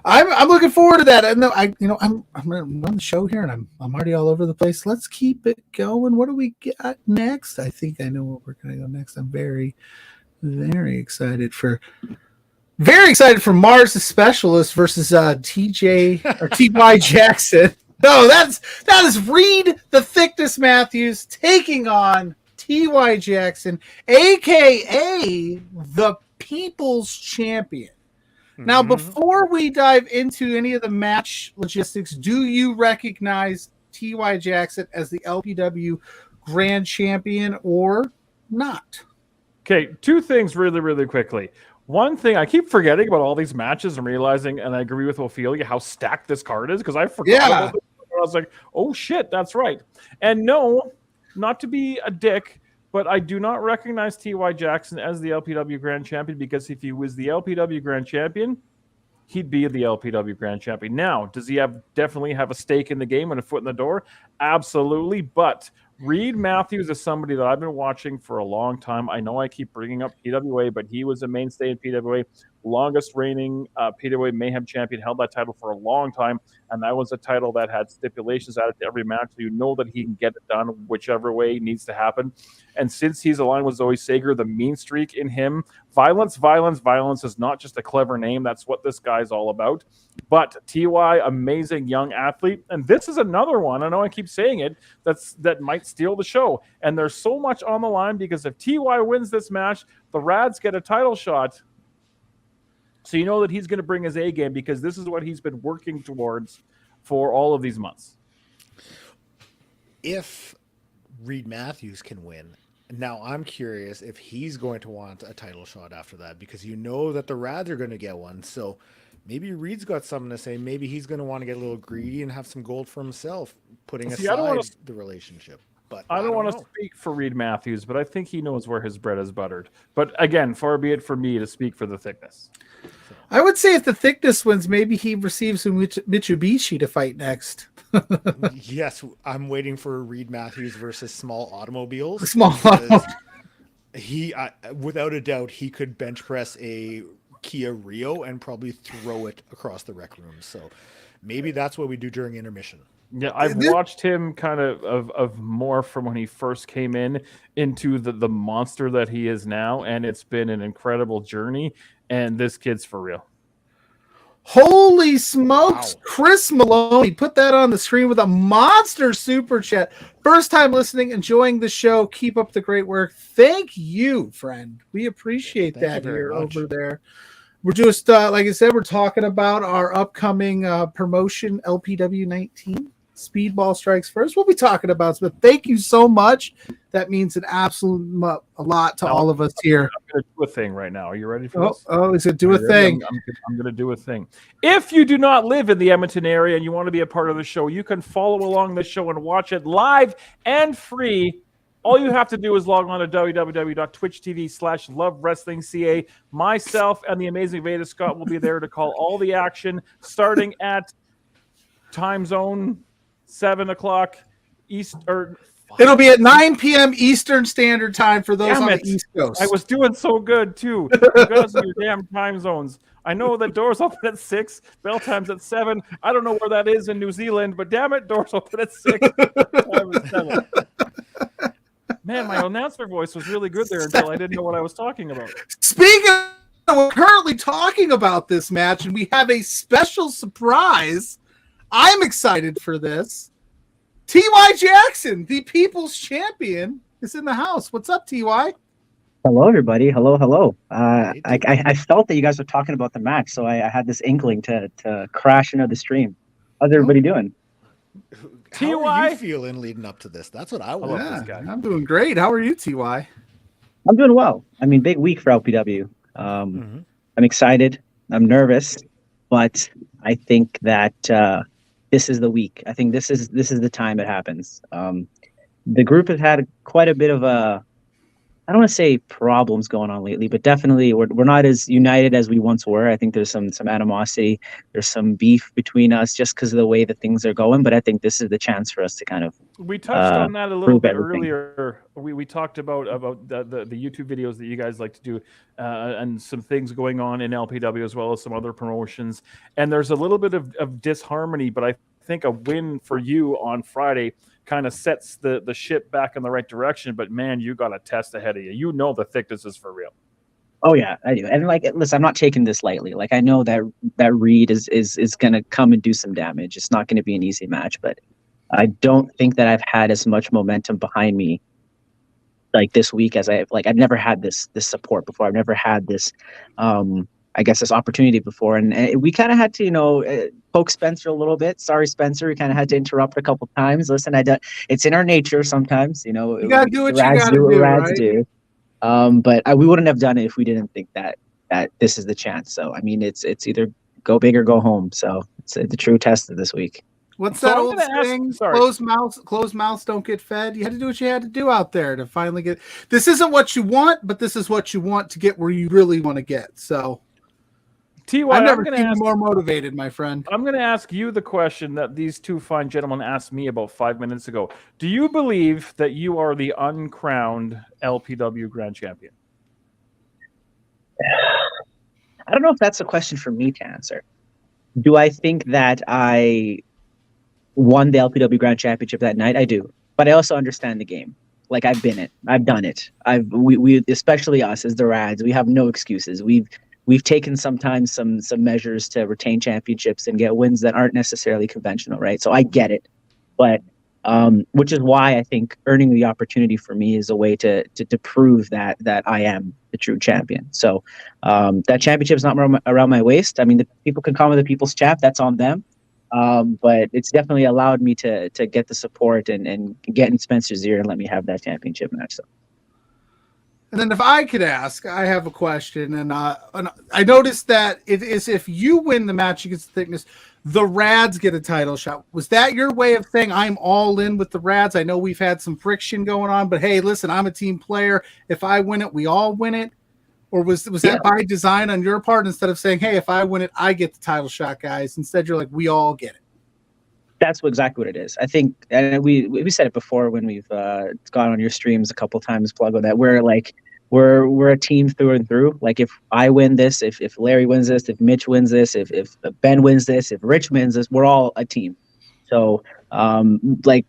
I'm looking forward to that. And I'm gonna run the show here, and I'm already all over the place. Let's keep it going. What do we get next? I think I know what we're gonna go next. I'm very, very excited for Mars the Specialist versus TJ or TY Jackson. No, that is Reed the Thickness Matthews taking on T.Y. Jackson, a.k.a. the People's Champion. Mm-hmm. Now, before we dive into any of the match logistics, do you recognize T.Y. Jackson as the LPW Grand Champion or not? Okay, 2 things really, really quickly. One thing, I keep forgetting about all these matches and realizing, and I agree with Ophelia, how stacked this card is, because I forgot about this. I was like, oh shit, that's right. And no, not to be a dick, but I do not recognize T.Y. Jackson as the LPW Grand Champion, because if he was the LPW Grand Champion, he'd be the LPW Grand Champion. Now, does he definitely have a stake in the game and a foot in the door? Absolutely, but Reed Matthews is somebody that I've been watching for a long time. I know I keep bringing up PWA, but he was a mainstay in PWA. Longest reigning PWA Mayhem champion, held that title for a long time, and that was a title that had stipulations added to every match, so you know that he can get it done whichever way it needs to happen. And since he's aligned with Zoe Sager, the mean streak in him, violence is not just a clever name. That's what this guy's all about. But TY, amazing young athlete, and this is another one, I know I keep saying it, that might steal the show. And there's so much on the line, because if TY wins this match, the Rads get a title shot. So you know that he's going to bring his A game, because this is what he's been working towards for all of these months. If Reed Matthews can win, now I'm curious if he's going to want a title shot after that, because you know that the Rads are going to get one. So maybe Reed's got something to say. Maybe he's going to want to get a little greedy and have some gold for himself, putting See, I don't aside wanna- the relationship. But I don't want to know. speak for Reed Matthews, but I think he knows where his bread is buttered. But again, far be it for me to speak for the thickness. I would say if the thickness wins, maybe he receives some Mitsubishi to fight next. Yes, I'm waiting for Reed Matthews versus Small Automobiles. Small He, without a doubt, he could bench press a Kia Rio and probably throw it across the rec room. So maybe that's what we do during intermission. Yeah, I've watched him kind of more from when he first came into the monster that he is now, and it's been an incredible journey. And this kid's for real. Holy smokes, wow. Chris Maloney put that on the screen with a monster super chat. First time listening, enjoying the show. Keep up the great work. Thank you, friend. We appreciate that here over there. We're just, like I said, we're talking about our upcoming promotion, LPW 19. Speedball Strikes First. We'll be talking about it, but thank you so much. That means an absolute a lot to all of us here. I'm going to do a thing right now. Are you ready for this? Oh, he said do a thing. I'm going to do a thing. If you do not live in the Edmonton area and you want to be a part of the show, you can follow along the show and watch it live and free. All you have to do is log on to www.twitch.tv/lovewrestlingca. Myself and the amazing Veda Scott will be there to call all the action starting at time zone 7 o'clock East. It'll be at 9 p.m. Eastern Standard Time for those on the East Coast. I was doing so good too. You guys are your damn time zones. I know that doors open at 6, bell time's at 7. I don't know where that is in New Zealand, but damn it, doors open at 6. Time is 7. Man, my announcer voice was really good there until I didn't know what I was talking about. Speaking of, we're currently talking about this match, and we have a special surprise. I'm excited for this. T.Y. Jackson, the People's Champion, is in the house. What's up, T.Y.? Hello, everybody. Hello. I felt that you guys were talking about the match, so I had this inkling to crash into the stream. How's everybody doing? How are you feeling leading up to this? That's what I want. This guy. I'm doing great. How are you, T.Y.? I'm doing well. I mean, big week for LPW. I'm excited. I'm nervous, but I think that this is the week. I think this is the time it happens. The group has had quite a bit of I don't want to say problems going on lately, but definitely we're not as united as we once were. I think there's some animosity. There's some beef between us just because of the way that things are going. But I think this is the chance for us to kind of we touched on that a little bit earlier. We talked about the YouTube videos that you guys like to do and some things going on in LPW as well as some other promotions. And there's a little bit of disharmony, but I think a win for you on Friday kind of sets the ship back in the right direction. But man, you got a test ahead of you. You know the thickness is for real. Oh yeah, I do. And listen, I'm not taking this lightly. I know that Reed is gonna come and do some damage. It's not gonna be an easy match, but I don't think that I've had as much momentum behind me this week as I've never had this support before. I've never had this I guess this opportunity before, and we kind of had to, poke Spencer a little bit. Sorry, Spencer, we kind of had to interrupt a couple times. Listen, it's in our nature sometimes, you gotta do what you gotta do, right? But we wouldn't have done it if we didn't think that this is the chance. So I mean, it's either go big or go home. So it's the true test of this week. What's that old thing? Closed mouths don't get fed. You had to do what you had to do out there to finally get. This isn't what you want, but this is what you want to get where you really want to get. So. T.Y., I've never seen you more motivated, my friend. I'm going to ask you the question that these two fine gentlemen asked me about 5 minutes ago. Do you believe that you are the uncrowned LPW Grand Champion? I don't know if that's a question for me to answer. Do I think that I won the LPW Grand Championship that night? I do. But I also understand the game. I've been it. I've done it. We especially us as the Rads, we have no excuses. We've taken sometimes some measures to retain championships and get wins that aren't necessarily conventional, right? So I get it, but which is why I think earning the opportunity for me is a way to prove that I am the true champion. So that championship is not around my waist. I mean, the people can call me the People's Champ. That's on them. But it's definitely allowed me to get the support and get in Spencer's ear and let me have that championship match. So. And then if I could ask, I have a question, and I noticed that it is if you win the match against the Thickness, the Rads get a title shot. Was that your way of saying I'm all in with the Rads? I know we've had some friction going on, but hey, listen, I'm a team player. If I win it, we all win it. Or was that by design on your part? Instead of saying, hey, if I win it, I get the title shot, guys. Instead, you're like, we all get it. That's exactly what it is. I think, and we said it before when we've gone on your streams a couple times, Pluggo, that we're like we're a team through and through. Like if I win this, if Larry wins this, if Mitch wins this, if Ben wins this, if Rich wins this, we're all a team. So if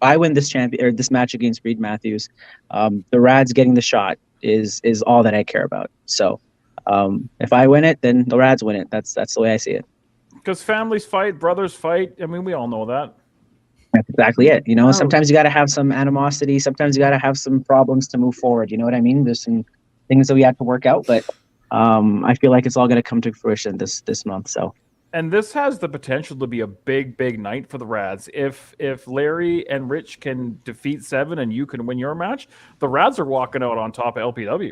I win this this match against Reed Matthews, the Rads getting the shot is all that I care about. So if I win it, then the Rads win it. That's the way I see it. Because families fight, brothers fight. I mean, we all know that. That's exactly it. You know, sometimes you got to have some animosity. Sometimes you got to have some problems to move forward. You know what I mean? There's some things that we have to work out, but I feel like it's all going to come to fruition this month. So. And this has the potential to be a big, big night for the Rads. If Larry and Rich can defeat Seven and you can win your match, the Rads are walking out on top of LPW.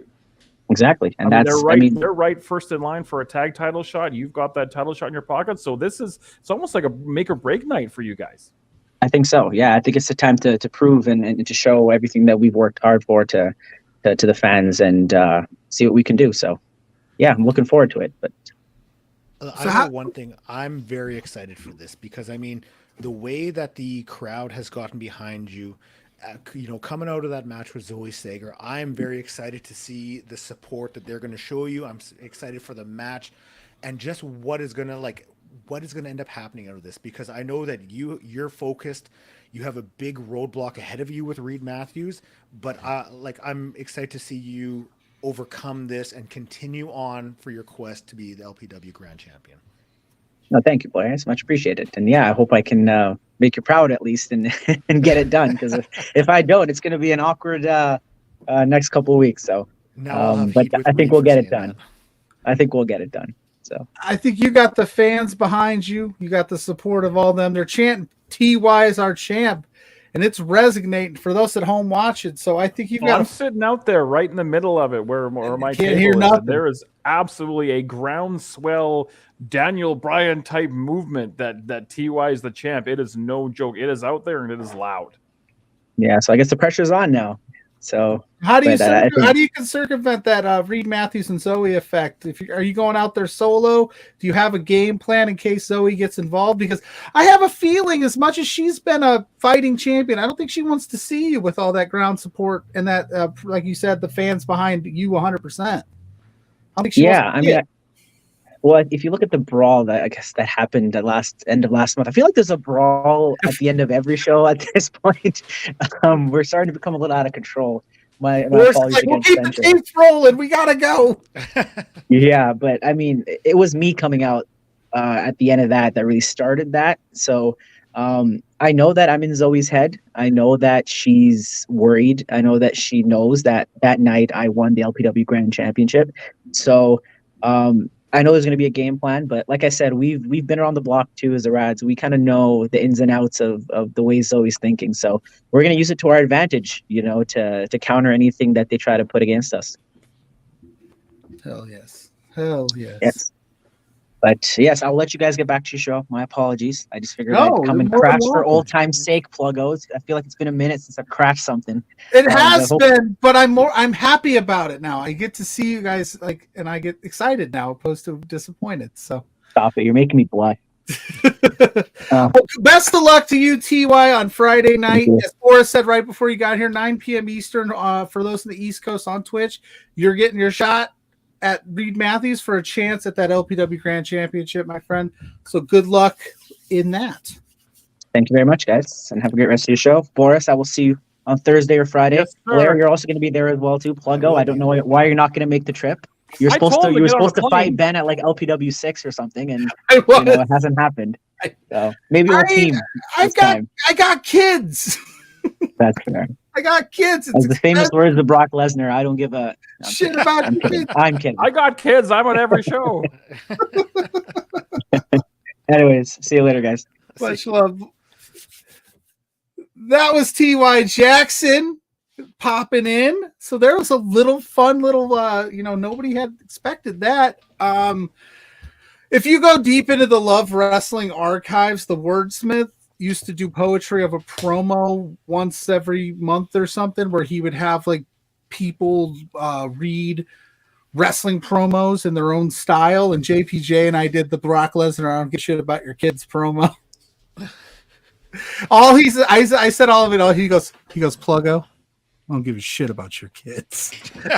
Exactly, and they're right first in line for a tag title shot. You've got that title shot in your pocket, so it's almost like a make or break night for you guys. I think so. Yeah, I think it's the time to prove and to show everything that we've worked hard for to the fans and see what we can do. So, yeah, I'm looking forward to it. But I know one thing. I'm very excited for this because I mean the way that the crowd has gotten behind you. Coming out of that match with Zoe Sager, I'm very excited to see the support that they're going to show you. I'm excited for the match and just what is going to end up happening out of this, because I know that you're focused. You have a big roadblock ahead of you with Reed Matthews, but I'm excited to see you overcome this and continue on for your quest to be the LPW Grand Champion. No, thank you, Blair. It's much appreciated. And yeah, I hope I can make you proud at least and get it done. Because if I don't, it's going to be an awkward next couple of weeks. So, but I think we'll get it done. I think we'll get it done. So I think you got the fans behind you. You got the support of all them. They're chanting "TY is our champ," and it's resonating for those at home watching. So I think you've got. I'm sitting out there right in the middle of it, where my table is. There is absolutely a groundswell Daniel Bryan type movement that TY is the champ. It is no joke. It is out there and it is loud. Yeah, so I guess the pressure's on now. So how do you circumvent that Reed Matthews and Zoe effect? Are you going out there solo? Do you have a game plan in case Zoe gets involved? Because I have a feeling, as much as she's been a fighting champion, I don't think she wants to see you with all that ground support and that, like you said, the fans behind you 100%. Well, if you look at the brawl that I guess that happened at end of last month, I feel like there's a brawl at the end of every show at this point. We're starting to become a little out of control. My apologies we'll keep the tapes rolling. We gotta go. Yeah, but I mean, it was me coming out at the end of that really started that. So I know that I'm in Zoe's head. I know that she's worried. I know that she knows that night I won the LPW Grand Championship. So I know there's going to be a game plan, but like I said, we've been around the block too as the Rads. We kind of know the ins and outs of the way Zoe's thinking. So we're going to use it to our advantage, to counter anything that they try to put against us. Hell yes. Hell yes. Yes. But yes, I'll let you guys get back to your show. My apologies. I just figured I'd come and crash for old time's sake, Pluggos. I feel like it's been a minute since I've crashed something. It has been, but I'm happy about it now. I get to see you guys and I get excited now, opposed to disappointed. So stop it. You're making me blush. Best of luck to you, TY, on Friday night. As Boris said right before you got here, 9 p.m. Eastern. For those in the East Coast on Twitch, you're getting your shot at Reed Matthews for a chance at that LPW Grand Championship, my friend. So good luck in that. Thank you very much, guys, and have a great rest of your show. Boris, I will see you on Thursday or Friday. Yes, Blair, you're also going to be there as well too. Pluggo, I don't know why you're not going to make the trip. You were supposed to fight Ben at like LPW 6 or something, and it hasn't happened. So maybe we'll team. I got kids. That's fair. I got kids. As the famous words of Brock Lesnar, I don't give a shit about I'm kidding. I'm kidding. I got kids. I'm on every show. Anyways, see you later, guys. Much love. That was T.Y. Jackson. popping in. So there was a little fun little nobody had expected that. If you go deep into the Love Wrestling archives, the Wordsmith used to do poetry of a promo once every month or something, where he would have like people read wrestling promos in their own style. And JPJ and I did the Brock Lesnar "I don't give a shit about your kids" promo. I said all of it. All he goes, Pluggo, I don't give a shit about your kids.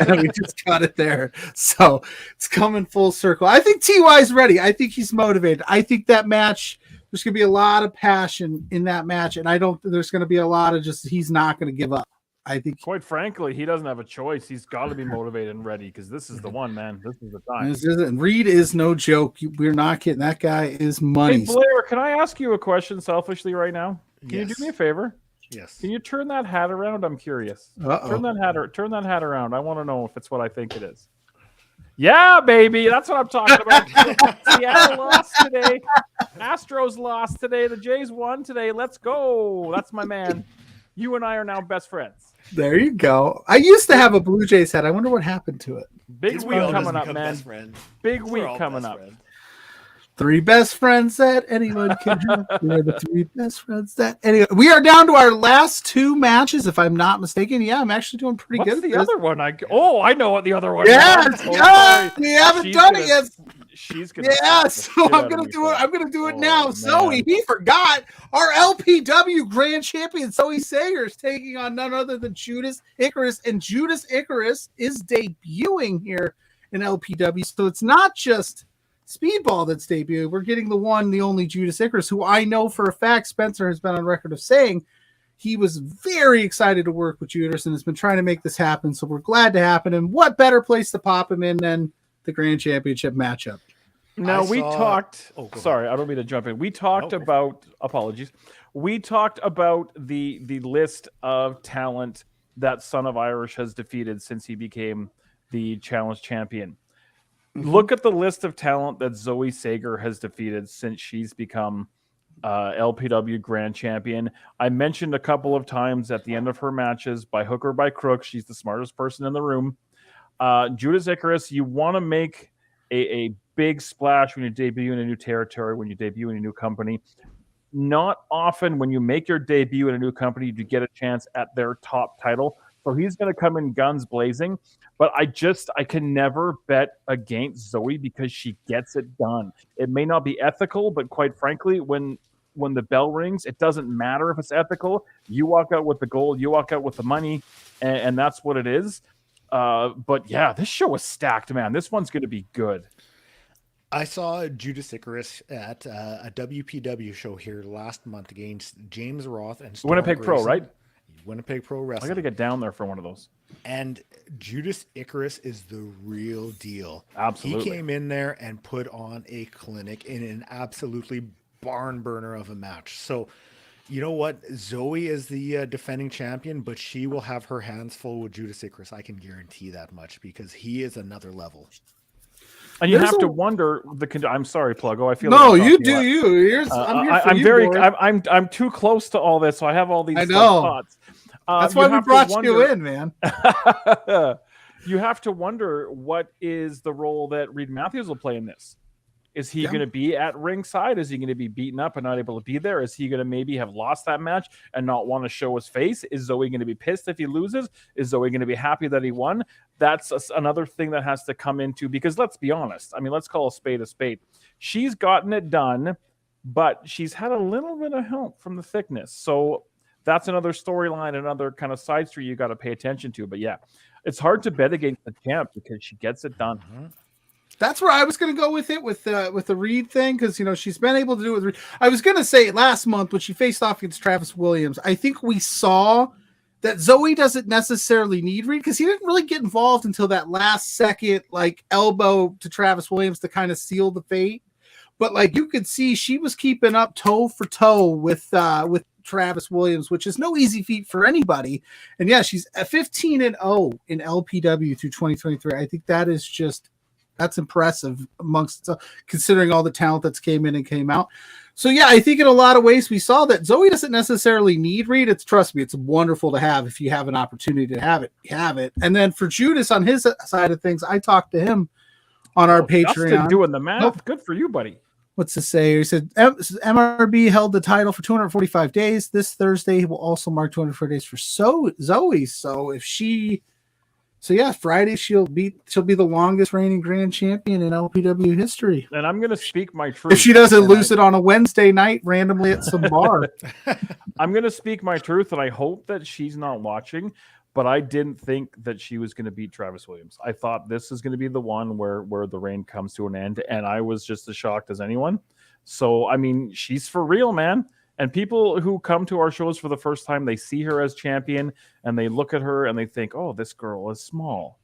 And we just got it there. So it's coming full circle. I think TY's ready. I think he's motivated. I think that match, there's going to be a lot of passion in that match. And there's going to be a lot of just, he's not going to give up. I think, quite frankly, he doesn't have a choice. He's got to be motivated and ready, because this is the one, man. This is the time. Reed is no joke. We're not kidding. That guy is money. Hey, Blair, can I ask you a question selfishly right now? Can you do me a favor? Yes. Can you turn that hat around? I'm curious. Uh-oh. Turn that hat around. I want to know if it's what I think it is. Yeah, baby. That's what I'm talking about. Seattle lost today. Astros lost today. The Jays won today. Let's go. That's my man. You and I are now best friends. There you go. I used to have a Blue Jays hat. I wonder what happened to it. Big week coming up, man. Big week coming up. Three best friends that anyone can have. We're the three best friends that anyone. We are down to our last two matches, if I'm not mistaken. Yeah, I'm actually doing pretty good. What's the other one? I know what the other one is. Yeah, we haven't done it yet. She's gonna. Yeah, so I'm gonna do it. I'm gonna do it now. Man. Zoe, he forgot our LPW Grand Champion Zoe Sager is taking on none other than Judas Icarus, and Judas Icarus is debuting here in LPW. So it's not just Speedball that's debuting. We're getting the one, the only Judas Icarus, who I know for a fact Spencer has been on record of saying he was very excited to work with Judas and has been trying to make this happen. So we're glad to happen. And what better place to pop him in than the Grand Championship matchup? Now talked. Oh, sorry, I don't mean to jump in. We talked about apologies. We talked about the list of talent that Son of Irish has defeated since he became the Challenge Champion. Mm-hmm. Look at the list of talent that Zoe Sager has defeated since she's become LPW Grand Champion. I mentioned a couple of times at the end of her matches, by hook or by crook, she's the smartest person in the room. Judas Icarus, you want to make a big splash when you debut in a new territory, when you debut in a new company. Not often when you make your debut in a new company, do you get a chance at their top title. So he's going to come in guns blazing. But I can never bet against Zoe because she gets it done. It may not be ethical, but quite frankly, when the bell rings, it doesn't matter if it's ethical. You walk out with the gold, you walk out with the money, and that's what it is. But yeah, this show is stacked, man. This one's going to be good. I saw Judas Icarus at a WPW show here last month against James Roth and Storm Winnipeg Grayson. Pro, right? Winnipeg Pro Wrestling. I got to get down there for one of those. And Judas Icarus is the real deal. Absolutely. He came in there and put on a clinic in an absolutely barn burner of a match. So, you know what? Zoe is the defending champion, but she will have her hands full with Judas Icarus. I can guarantee that much because he is another level. And you have to wonder I'm sorry, Pluggo. I feel no, like you do you. I'm too close to all this, so I have all these thoughts. That's why we brought you in, man. You have to wonder what is the role that Reed Matthews will play in this. Is he going to be at ringside? Is he going to be beaten up and not able to be there? Is he going to maybe have lost that match and not want to show his face? Is Zoe going to be pissed if he loses? Is Zoe going to be happy that he won? That's another thing that has to come into, because let's be honest. I mean, let's call a spade a spade. She's gotten it done, but she's had a little bit of help from the thickness. So that's another storyline, another kind of side street you got to pay attention to. But yeah, it's hard to bet against the champ because she gets it done. Mm-hmm. That's where I was going to go with it, with the Reed thing, because she's been able to do it with Reed. I was going to say last month when she faced off against Travis Williams, I think we saw that Zoe doesn't necessarily need Reed because he didn't really get involved until that last second elbow to Travis Williams to kind of seal the fate. But you could see she was keeping up toe for toe with Travis Williams, which is no easy feat for anybody. And yeah, she's at 15-0 in LPW through 2023. I think that is just That's impressive amongst considering all the talent that's came in and came out. So yeah, I think in a lot of ways we saw that Zoe doesn't necessarily need Reed. Trust me, it's wonderful to have if you have an opportunity to have it. Have it. And then for Judas on his side of things, I talked to him on our Patreon. Justin doing the math. Nope. Good for you, buddy. What's to say? He said MRB held the title for 245 days. This Thursday he will also mark 204 days for Zoe. So if she. So yeah, Friday she'll be the longest reigning grand champion in LPW history. And I'm going to speak my truth. If she doesn't lose it on a Wednesday night randomly at some bar. I'm going to speak my truth, and I hope that she's not watching, but I didn't think that she was going to beat Travis Williams. I thought this is going to be the one where the reign comes to an end, and I was just as shocked as anyone. So, I mean, she's for real, man. And people who come to our shows for the first time, they see her as champion and they look at her and they think, oh, this girl is small.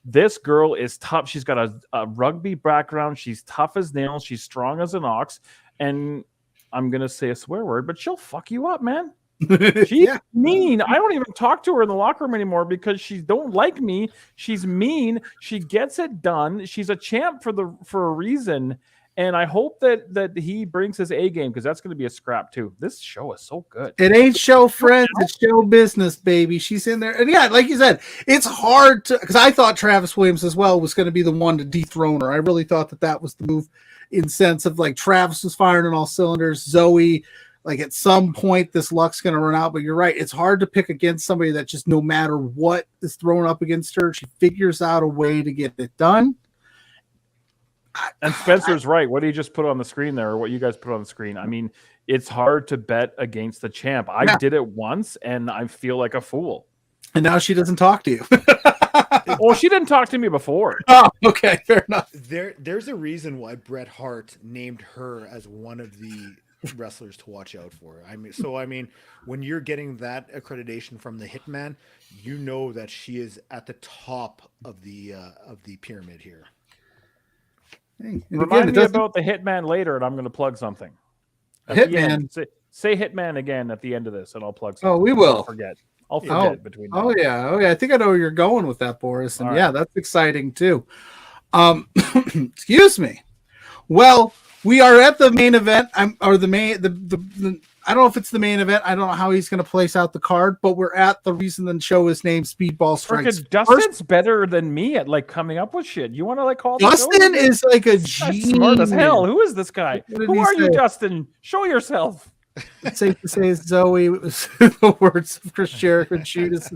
This girl is tough. She's got a rugby background. She's tough as nails. She's strong as an ox. And I'm going to say a swear word, but she'll fuck you up, man. She's mean. I don't even talk to her in the locker room anymore because she don't like me. She's mean. She gets it done. She's a champ for a reason. And I hope that he brings his A game because that's going to be a scrap too. This show is so good. It ain't show friends, it's show business, baby. She's in there. And yeah, like you said, it's hard to, because I thought Travis Williams as well was going to be the one to dethrone her. I really thought that was the move in sense of like Travis was firing on all cylinders. Zoe, like at some point this luck's going to run out, but you're right. It's hard to pick against somebody that just no matter what is thrown up against her, she figures out a way to get it done. And Spencer's right. What he just put on the screen there, or what you guys put on the screen. I mean, it's hard to bet against the champ. I did it once, and I feel like a fool. And now she doesn't talk to you. Well, she didn't talk to me before. Oh, okay, fair enough. There's a reason why Bret Hart named her as one of the wrestlers to watch out for. I mean, when you're getting that accreditation from the Hitman, you know that she is at the top of the pyramid here. Remind me about the Hitman later, and I'm going to plug something. Hitman. Say Hitman again at the end of this, and I'll plug something. Oh, we will. I'll forget between now. Oh, yeah. I think I know where you're going with that, Boris. And yeah, that's exciting, too. Excuse me. Well, we are at the main event. I don't know if it's the main event. I don't know how he's going to place out the card, but we're at the reason the show is named Speedball Strikes First. Dustin's better than me at like coming up with shit. You want to like call Dustin is like a genius. Smart as hell. Who is this guy? Who are you, Dustin? Show yourself. It's safe to say Zoe was the words of Chris Jericho and Judas.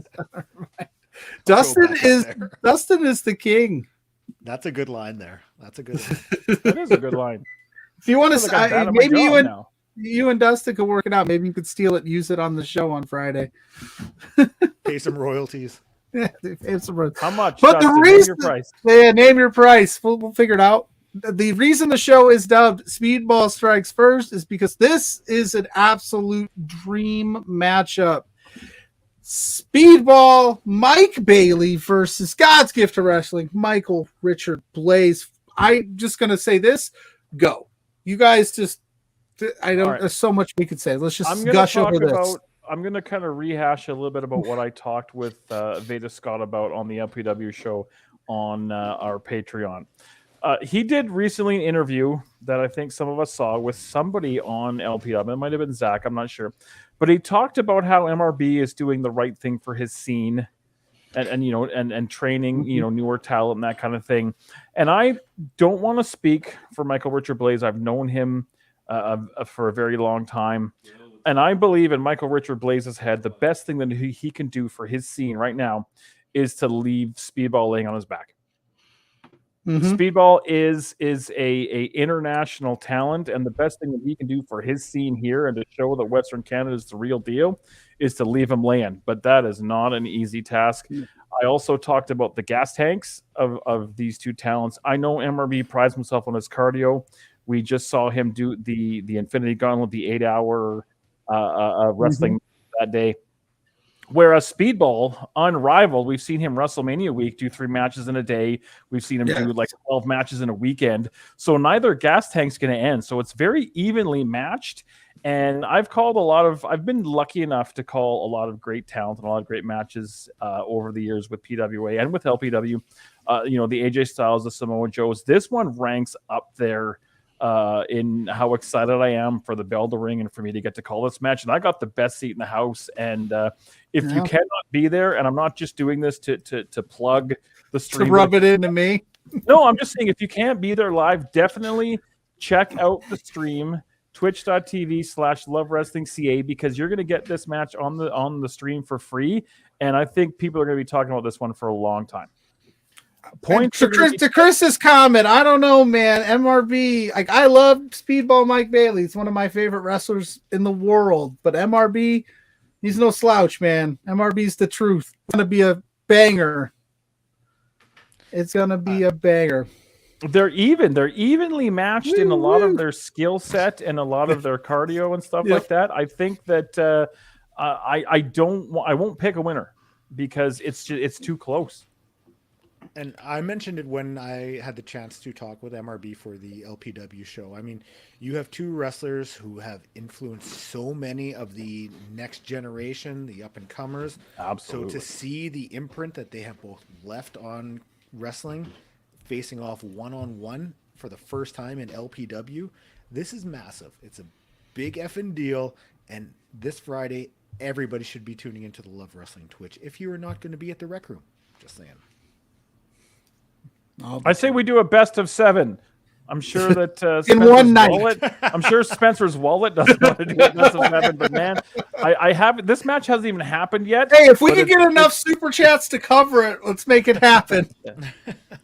Dustin is the king. That's a good line there. That's a good line. That is a good line. If you want to say, maybe you and Dustin could work it out. Maybe you could steal it and use it on the show on Friday. Pay some royalties. Yeah, pay some royalties. How much? But Dustin, the reason, name your price. Yeah, name your price. We'll figure it out. The reason the show is dubbed Speedball Strikes First is because this is an absolute dream matchup. Speedball Mike Bailey versus God's Gift of Wrestling, Michael Richard Blaze. I'm just going to say this. Go. You guys just, Right. There's so much we could say. Let's just gush over this. I'm going to kind of rehash a little bit about what I talked with Veda Scott about on the LPW show on our Patreon. He did recently an interview that I think some of us saw with somebody on LPW. It might have been Zach. I'm not sure. But he talked about how MRB is doing the right thing for his scene and training, newer talent and that kind of thing. And I don't want to speak for Michael Richard Blaze. I've known him for a very long time. And I believe in Michael Richard Blaze's head, the best thing that he can do for his scene right now is to leave Speedball laying on his back. Mm-hmm. Speedball is a international talent, and the best thing that he can do for his scene here and to show that Western Canada is the real deal is to leave him laying. But that is not an easy task. I also talked about the gas tanks of these two talents. I know MRB prides himself on his cardio. We just saw him do the Infinity Gauntlet, the 8-hour wrestling that day. Whereas Speedball, unrivaled, we've seen him WrestleMania week do 3 matches in a day. We've seen him do like 12 matches in a weekend. So neither gas tank's going to end. So it's very evenly matched. And I've been lucky enough to call a lot of great talent and a lot of great matches over the years with PWA and with LPW. The AJ Styles, the Samoa Joes. This one ranks up there in how excited I am for the bell to ring and for me to get to call this match. And I got the best seat in the house. And if you cannot be there, and I'm not just doing this to plug the stream. To rub it into me. No, I'm just saying if you can't be there live, definitely check out the stream. Twitch.tv/LoveWrestlingCA, because you're going to get this match on the stream for free, and I think people are going to be talking about this one for a long time. To Chris's comment, I don't know, man. MRB, like, I love Speedball Mike Bailey. He's one of my favorite wrestlers in the world, but MRB, he's no slouch, man. MRB's the truth. It's going to be a banger. It's going to be a banger. They're evenly matched in a lot of their skill set and a lot of their cardio and stuff like that. I think that I won't pick a winner because it's too close. And I mentioned it when I had the chance to talk with MRB for the LPW show. I mean, you have two wrestlers who have influenced so many of the next generation, the up and comers. Absolutely. So to see the imprint that they have both left on wrestling, facing off one-on-one for the first time in LPW, this is massive. It's a big effing deal, and this Friday, everybody should be tuning into the Love Wrestling Twitch if you are not going to be at the Rec Room. Just saying. I say we do a best of 7. I'm sure that in one night. I'm sure Spencer's wallet doesn't want to do a best of 7, but man, I have this match hasn't even happened yet. Hey, if we can get enough super chats to cover it, let's make it happen.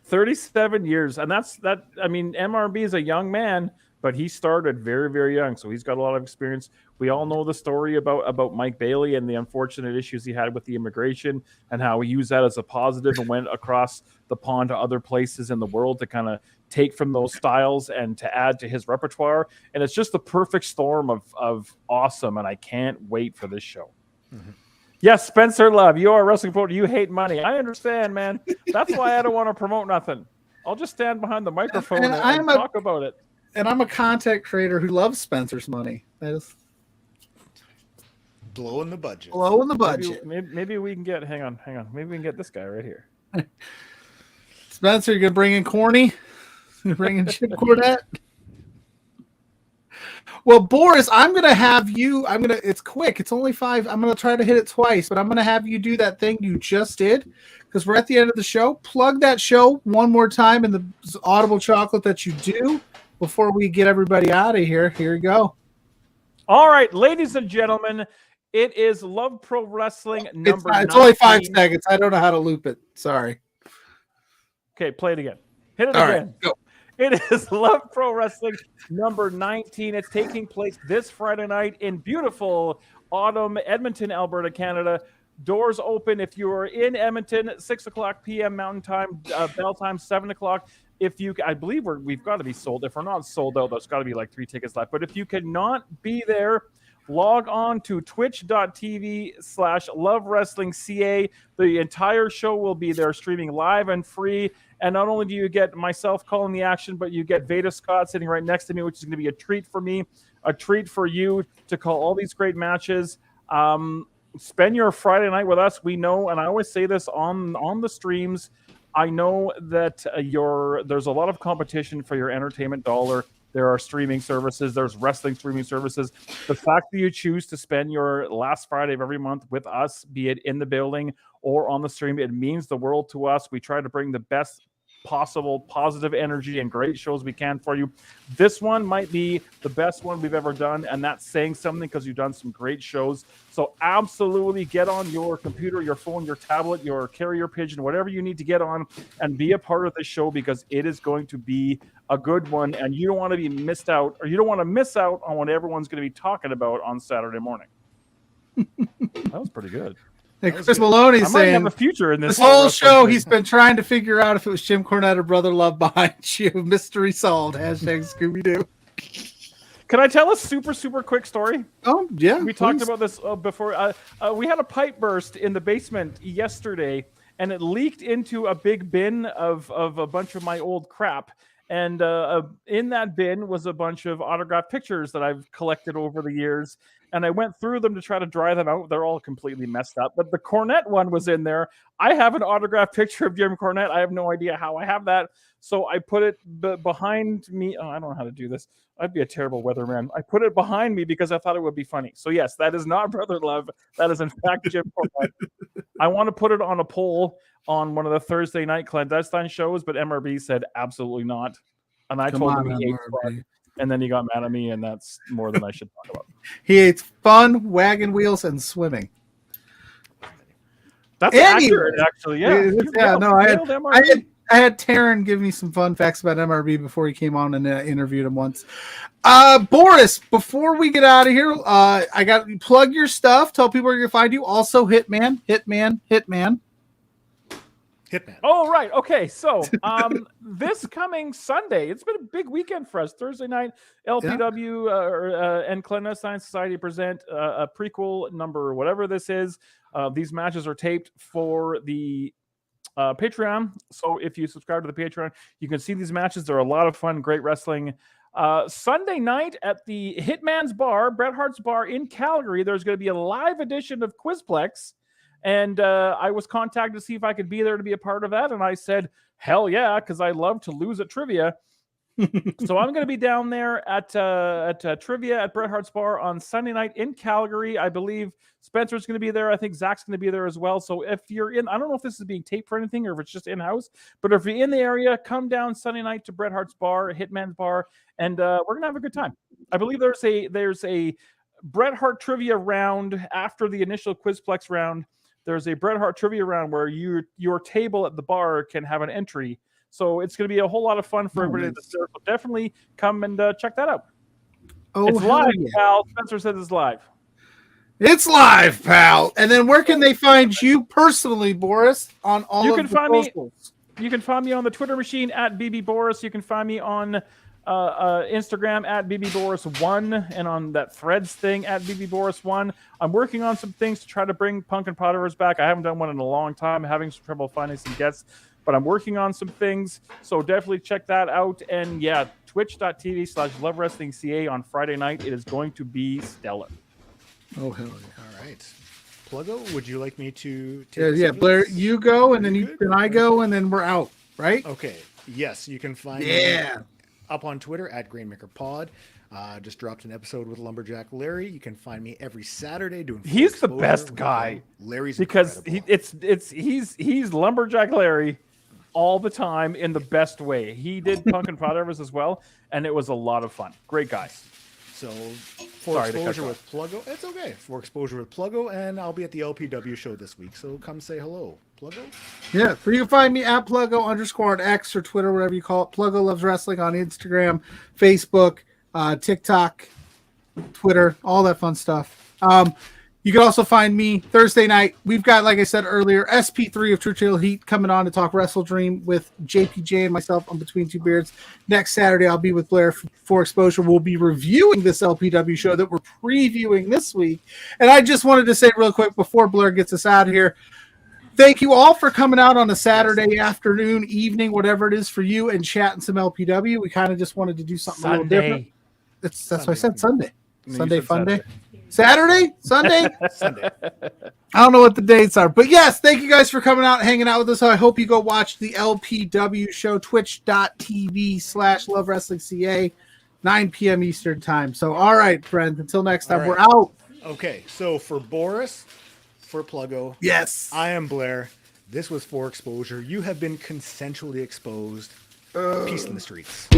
37 years, and that's that. I mean, MRB is a young man, but he started very, very young, so he's got a lot of experience. We all know the story about Mike Bailey and the unfortunate issues he had with the immigration and how he used that as a positive and went across the pond to other places in the world to kind of take from those styles and to add to his repertoire. And it's just the perfect storm of awesome, and I can't wait for this show. Mm-hmm. Yes, Spencer Love, you are a wrestling promoter. You hate money. I understand, man. That's why I don't want to promote nothing. I'll just stand behind the microphone and talk about it. And I'm a content creator who loves Spencer's money. That is blowing the budget. Blowing the budget. Maybe we can get. Hang on. Maybe we can get this guy right here. Spencer, you gonna bring in Corny? You bring in Chip Cornette? Well, Boris, I'm gonna have you. It's quick. It's only 5. I'm gonna try to hit it twice, but I'm gonna have you do that thing you just did because we're at the end of the show. Plug that show one more time in the Audible Chocolate that you do before we get everybody out of here. Here you go. All right, ladies and gentlemen, it is Love Pro Wrestling number 19. It's only 5 seconds. I don't know how to loop it. Sorry. Okay, play it again. Hit it All again. Right, go. It is Love Pro Wrestling number 19. It's taking place this Friday night in beautiful autumn Edmonton, Alberta, Canada. Doors open if you are in Edmonton, 6:00 p.m. Mountain Time, bell time, 7:00. I believe we've got to be sold. If we're not sold out, there's got to be like 3 tickets left. But if you cannot be there, log on to twitch.tv/LoveWrestlingCA. The entire show will be there streaming live and free. And not only do you get myself calling the action, but you get Veda Scott sitting right next to me, which is going to be a treat for me, a treat for you to call all these great matches. Spend your Friday night with us. We know, and I always say this on the streams, I know that there's a lot of competition for your entertainment dollar. There are streaming services. There's wrestling streaming services. The fact that you choose to spend your last Friday of every month with us, be it in the building or on the stream, it means the world to us. We try to bring the best possible positive energy and great shows we can for you. This one might be the best one we've ever done, and that's saying something because you've done some great shows. So absolutely get on your computer, your phone, your tablet, your carrier pigeon, whatever you need to get on and be a part of the show because it is going to be a good one, and you don't want to be missed out, or you don't want to miss out on what everyone's going to be talking about on Saturday morning. That was pretty good. Hey, Chris Maloney's saying have a future in this whole show he's been trying to figure out if it was Jim Cornette or Brother Love behind you. Mystery solved. #Scooby-Doo. Can I tell a super, super quick story? Oh, yeah. We talked about this before. We had a pipe burst in the basement yesterday, and it leaked into a big bin of a bunch of my old crap. And in that bin was a bunch of autographed pictures that I've collected over the years. And I went through them to try to dry them out. They're all completely messed up. But the Cornette one was in there. I have an autographed picture of Jim Cornette. I have no idea how I have that. So I put it behind me. Oh, I don't know how to do this. I'd be a terrible weatherman. I put it behind me because I thought it would be funny. So yes, that is not Brother Love. That is in fact Jim Cornette. I want to put it on a poll on one of the Thursday night clandestine shows, but MRB said absolutely not. And I told him he ate fun, and then he got mad at me, and that's more than I should talk about. He ate fun, wagon wheels, and swimming. That's accurate, actually. Yeah. I had Taryn give me some fun facts about MRB before he came on and interviewed him once. Boris, before we get out of here, I got plug your stuff. Tell people where you can find you. Also, Hitman. Oh, right. Okay. So this coming Sunday, it's been a big weekend for us. Thursday night, LPW and Clandestine Society present a prequel number, whatever this is. These matches are taped for the Patreon. So if you subscribe to the Patreon, you can see these matches. They're a lot of fun, great wrestling. Sunday night at the Hitman's Bar, Bret Hart's Bar in Calgary, there's going to be a live edition of Quizplex. And I was contacted to see if I could be there to be a part of that. And I said, hell yeah, because I love to lose at trivia. So I'm going to be down there at trivia at Bret Hart's Bar on Sunday night in Calgary. I believe Spencer's going to be there. I think Zach's going to be there as well. So if you're in, I don't know if this is being taped for anything or if it's just in-house, but if you're in the area, come down Sunday night to Bret Hart's Bar, Hitman's Bar, and we're going to have a good time. I believe there's a Bret Hart trivia round after the initial Quizplex round. There's a Bret Hart trivia round where your table at the bar can have an entry. So it's going to be a whole lot of fun for everybody to serve. So definitely come and check that out. Oh, it's live, pal. Spencer says it's live. It's live, pal. And then where can they find you personally, Boris, on all of the socials? You can find me on the Twitter machine at BB Boris. You can find me on Instagram at BBBoris1 and on that Threads thing at BBBoris1. I'm working on some things to try to bring Punk and Potterverse back. I haven't done one in a long time, having some trouble finding some guests, but I'm working on some things. So definitely check that out. And yeah, twitch.tv/LoveWrestlingCA on Friday night. It is going to be stellar. Oh, hell yeah. All right. Pluggo, would you like me to take Blair, you go, and then I go, and then we're out, right? Okay. Yes, you can find me up on Twitter at GrainmakerPod. Just dropped an episode with Lumberjack Larry. You can find me every Saturday doing. He's the best guy. Larry's because he's Lumberjack Larry all the time in the best way. He did Punk and Potterverse as well, and it was a lot of fun. Great guys. So for exposure with Pluggo, it's okay. For exposure with Pluggo, and I'll be at the LPW show this week. So come say hello, Pluggo. Yeah, so you can find me at Pluggo_ on X or Twitter, whatever you call it. Pluggo Loves Wrestling on Instagram, Facebook, TikTok, Twitter, all that fun stuff. You can also find me Thursday night. We've got, like I said earlier, SP3 of Churchill Heat coming on to talk Wrestle Dream with JPJ and myself on Between Two Beards. Next Saturday, I'll be with Blair for Exposure. We'll be reviewing this LPW show that we're previewing this week. And I just wanted to say real quick before Blair gets us out of here, thank you all for coming out on a Saturday afternoon, evening, whatever it is for you, and chatting some LPW. We kind of just wanted to do something a little different. That's why I said Sunday. Sunday fun day. Saturday? Sunday? Sunday. I don't know what the dates are. But yes, thank you guys for coming out and hanging out with us. I hope you go watch the LPW show, twitch.tv/LoveWrestlingCA, 9 p.m. Eastern time. So, all right, friends, until next time, we're out. Okay, so for Boris, for Pluggo, yes, I am Blair. This was For Exposure. You have been consensually exposed. Peace in the streets.